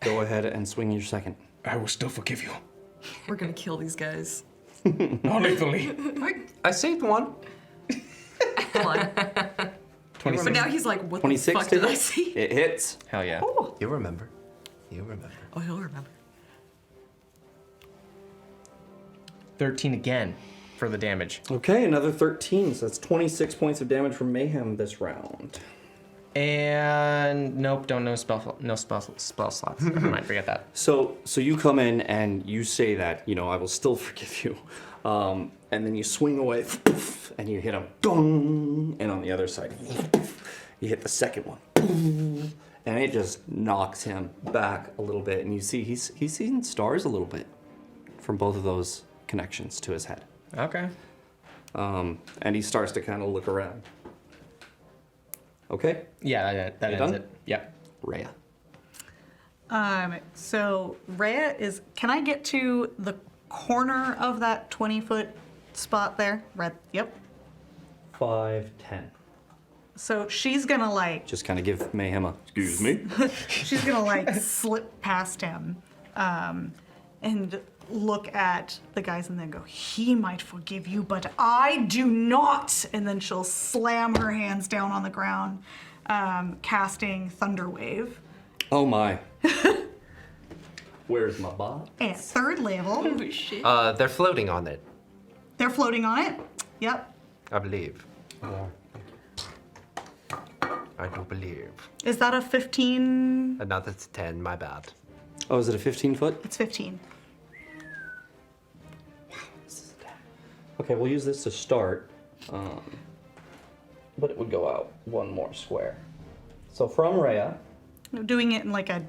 Go ahead and swing your second. I will still forgive you. We're gonna kill these guys. Not lethally. I saved one. Come on. 26. But now he's like, what the 26 fuck to did I hit? see? It hits. Hell yeah. You remember. You remember. Oh, he'll remember. 13 again for the damage. Okay, another 13. So that's 26 points of damage from Mayhem this round. And nope, don't know spell slots. Never mind, forget that. So you come in and you say that, I will still forgive you. And then you swing away and you hit him. Dong, and on the other side, you hit the second one. And it just knocks him back a little bit. And you see he's seeing stars a little bit from both of those connections to his head. Okay. And he starts to kind of look around. Okay, Yeah, that ends done? it. Yep. Rhea. So Rhea is. Can I get to the corner of that 20-foot spot there? Right. Yep. 5, 10. So she's gonna like. Just kind of give Mayhem a, excuse me. She's gonna like slip past him, and look at the guys and then go, he might forgive you, but I do not. And then she'll slam her hands down on the ground, casting Thunder Wave. Oh my. Where's my bot? At 3rd level. Oh, shit. They're floating on it, They're floating on it. Yep. I believe. I do believe. Is that a 15? Now that's 10, my bad. Oh, is it a 15 foot? It's 15. Okay, we'll use this to start, but it would go out one more square. So from Rhea, Doing it in like a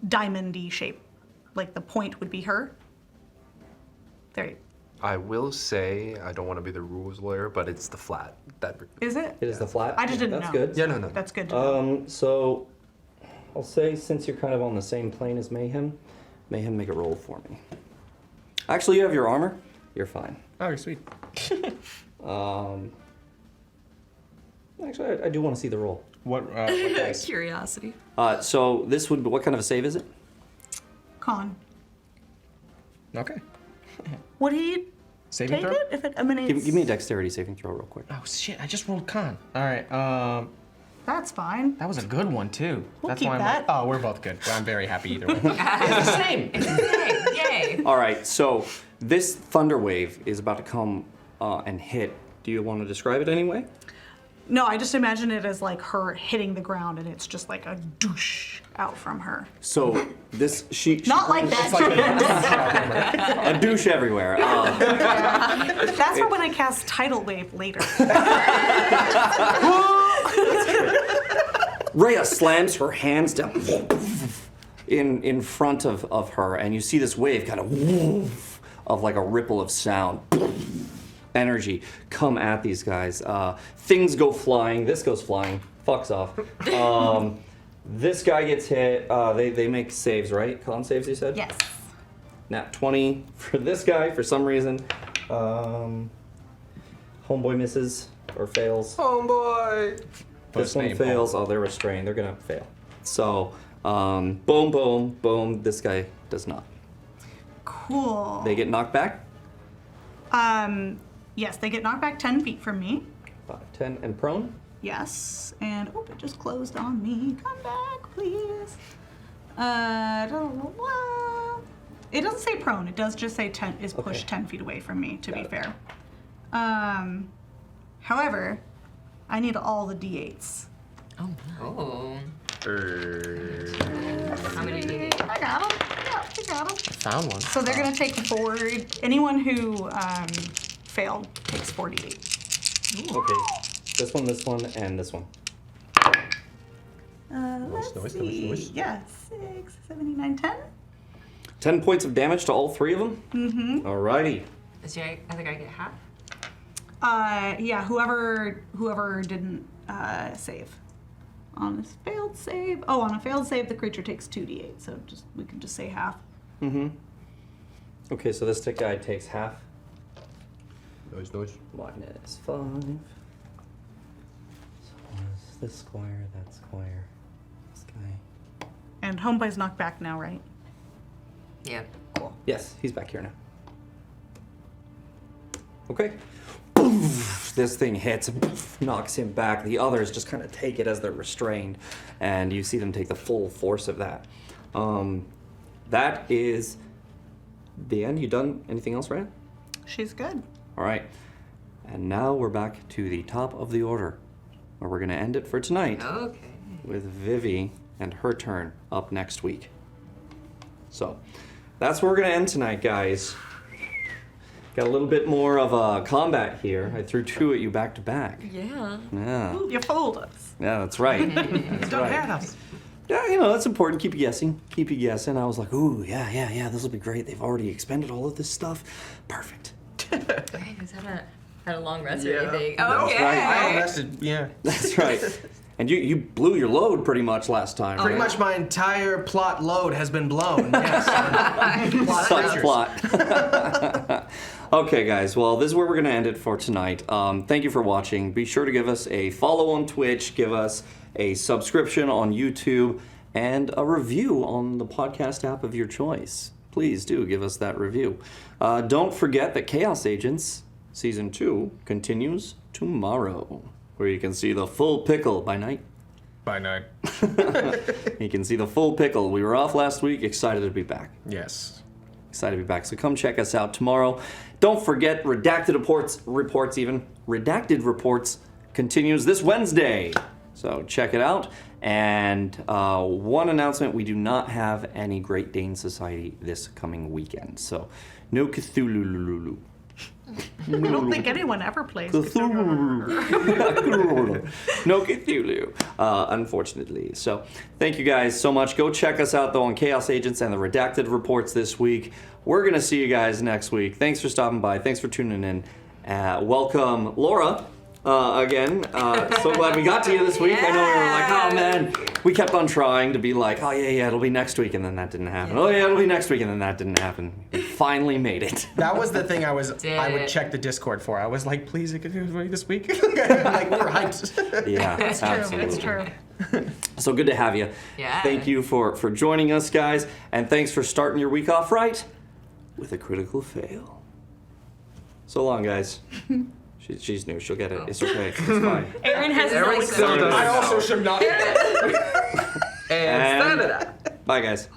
diamond-y shape. Like the point would be her. There you I will say, I don't want to be the rules lawyer, but it's the flat. Is it? it is the flat. I just didn't That's know. good. Yeah, no. That's good to know. So I'll say since you're kind of on the same plane as Mayhem, make a roll for me. Actually, you have your armor. You're fine. Oh, you're sweet. Actually, I do want to see the roll. What dice? Curiosity. So this would be, what kind of a save is it? Con. Okay. Would he Saving take throw? it if it emanates? Give me a dexterity saving throw real quick. Oh shit! I just rolled con. All right. That's fine. That was a good one too. We'll That's keep why I'm that. like, oh, we're both good. Well, I'm very happy either way. It's the same. Yay! All right, so this thunder wave is about to come and hit. Do you want to describe it anyway? No, I just imagine it as like her hitting the ground and it's just like a douche out from her. So this she Not like that. a douche everywhere. That's for when I cast Tidal Wave later. Rhea slams her hands down in front of her, and you see this wave kind of like a ripple of sound, energy come at these guys. Things go flying. This goes flying. Fucks off. This guy gets hit. They make saves, right? Con saves, you said? Yes. Nat 20 for this guy for some reason. Homeboy misses or fails. Homeboy! This one fails. Oh, they're restrained. They're gonna fail. So, boom, boom, boom. This guy does not. Cool. They get knocked back. Yes, they get knocked back 10 feet from me. 5, 10, and prone. Yes, and oh, it just closed on me. Come back, please. It doesn't say prone. It does just say 10 is pushed Okay. 10 feet away from me. To Got be it. fair. However, I need all the d8s. Oh. How many do you need? I got them. Yeah, I got them. Found one. So they're gonna take 4. Anyone who failed takes 48. Okay. This one, and this one. Let's see. Yeah, 6, 7, 8, 9, 10. 10 points of damage to all 3 of them? Mm-hmm. Alrighty. Does the other guy get half? Yeah, whoever didn't save. On a failed save. Oh, on a failed save, the creature takes 2d8. So we can just say half. Mm-hmm. Okay, so this guy takes half. Noise. Minus 5. So it's this square, that square, this guy. And Homeboy's knocked back now, right? Yeah. Cool. Yes, he's back here now. Okay. Poof, this thing hits, poof, knocks him back. The others just kind of take it as they're restrained, and you see them take the full force of that. That is the end. You done anything else, Ryan? She's good. All right. And now we're back to the top of the order, where we're going to end it for tonight Okay. with Vivi and her turn up next week. So that's where we're going to end tonight, guys. Got a little bit more of a combat here. I threw 2 at you back to back. Yeah. Yeah. Ooh, you fooled us. Yeah, that's right. That's Don't right. hurt us. Yeah, you know, that's important. Keep you guessing. Keep you guessing. I was like, ooh, yeah, this will be great. They've already expended all of this stuff. Perfect. Okay, who's had a long rest or Yeah. anything? That's Okay. right. I rested, yeah. That's right. And you blew your load pretty much last time. Pretty right? much my entire plot load has been blown. Yes. Such plot. Okay, guys. Well, this is where we're going to end it for tonight. Thank you for watching. Be sure to give us a follow on Twitch, give us a subscription on YouTube, and a review on the podcast app of your choice. Please do give us that review. Don't forget that Chaos Agents Season 2 continues tomorrow, where you can see the full pickle by night. By night. You can see the full pickle. We were off last week. Excited to be back. Yes. Excited to be back. So come check us out tomorrow. Don't forget Redacted Reports continues this Wednesday. So check it out. And one announcement, we do not have any Great Dane Society this coming weekend. So no Cthulhu. I don't think anyone ever plays Cthulhu. No Cthulhu, unfortunately. So thank you guys so much. Go check us out, though, on Chaos Agents and the Redacted Reports this week. We're going to see you guys next week. Thanks for stopping by. Thanks for tuning in. Welcome, Laura, again. So glad we got to you this week. I know we were like, oh, man. We kept on trying to be like, oh, yeah, it'll be next week, and then that didn't happen. Oh, yeah, it'll be next week, and then that didn't happen. We finally made it. That was the thing I would check the Discord for. I was like, please, it could be this week. Like, we were hyped. Yeah, It's true. absolutely. It's true. So good to have you. Yeah. Thank you for joining us, guys, and thanks for starting your week off right with a critical fail. So long, guys. She's new. She'll get it. It's okay. It's fine. Aaron has his Aaron legs still up. does. I also should not. And bye, guys.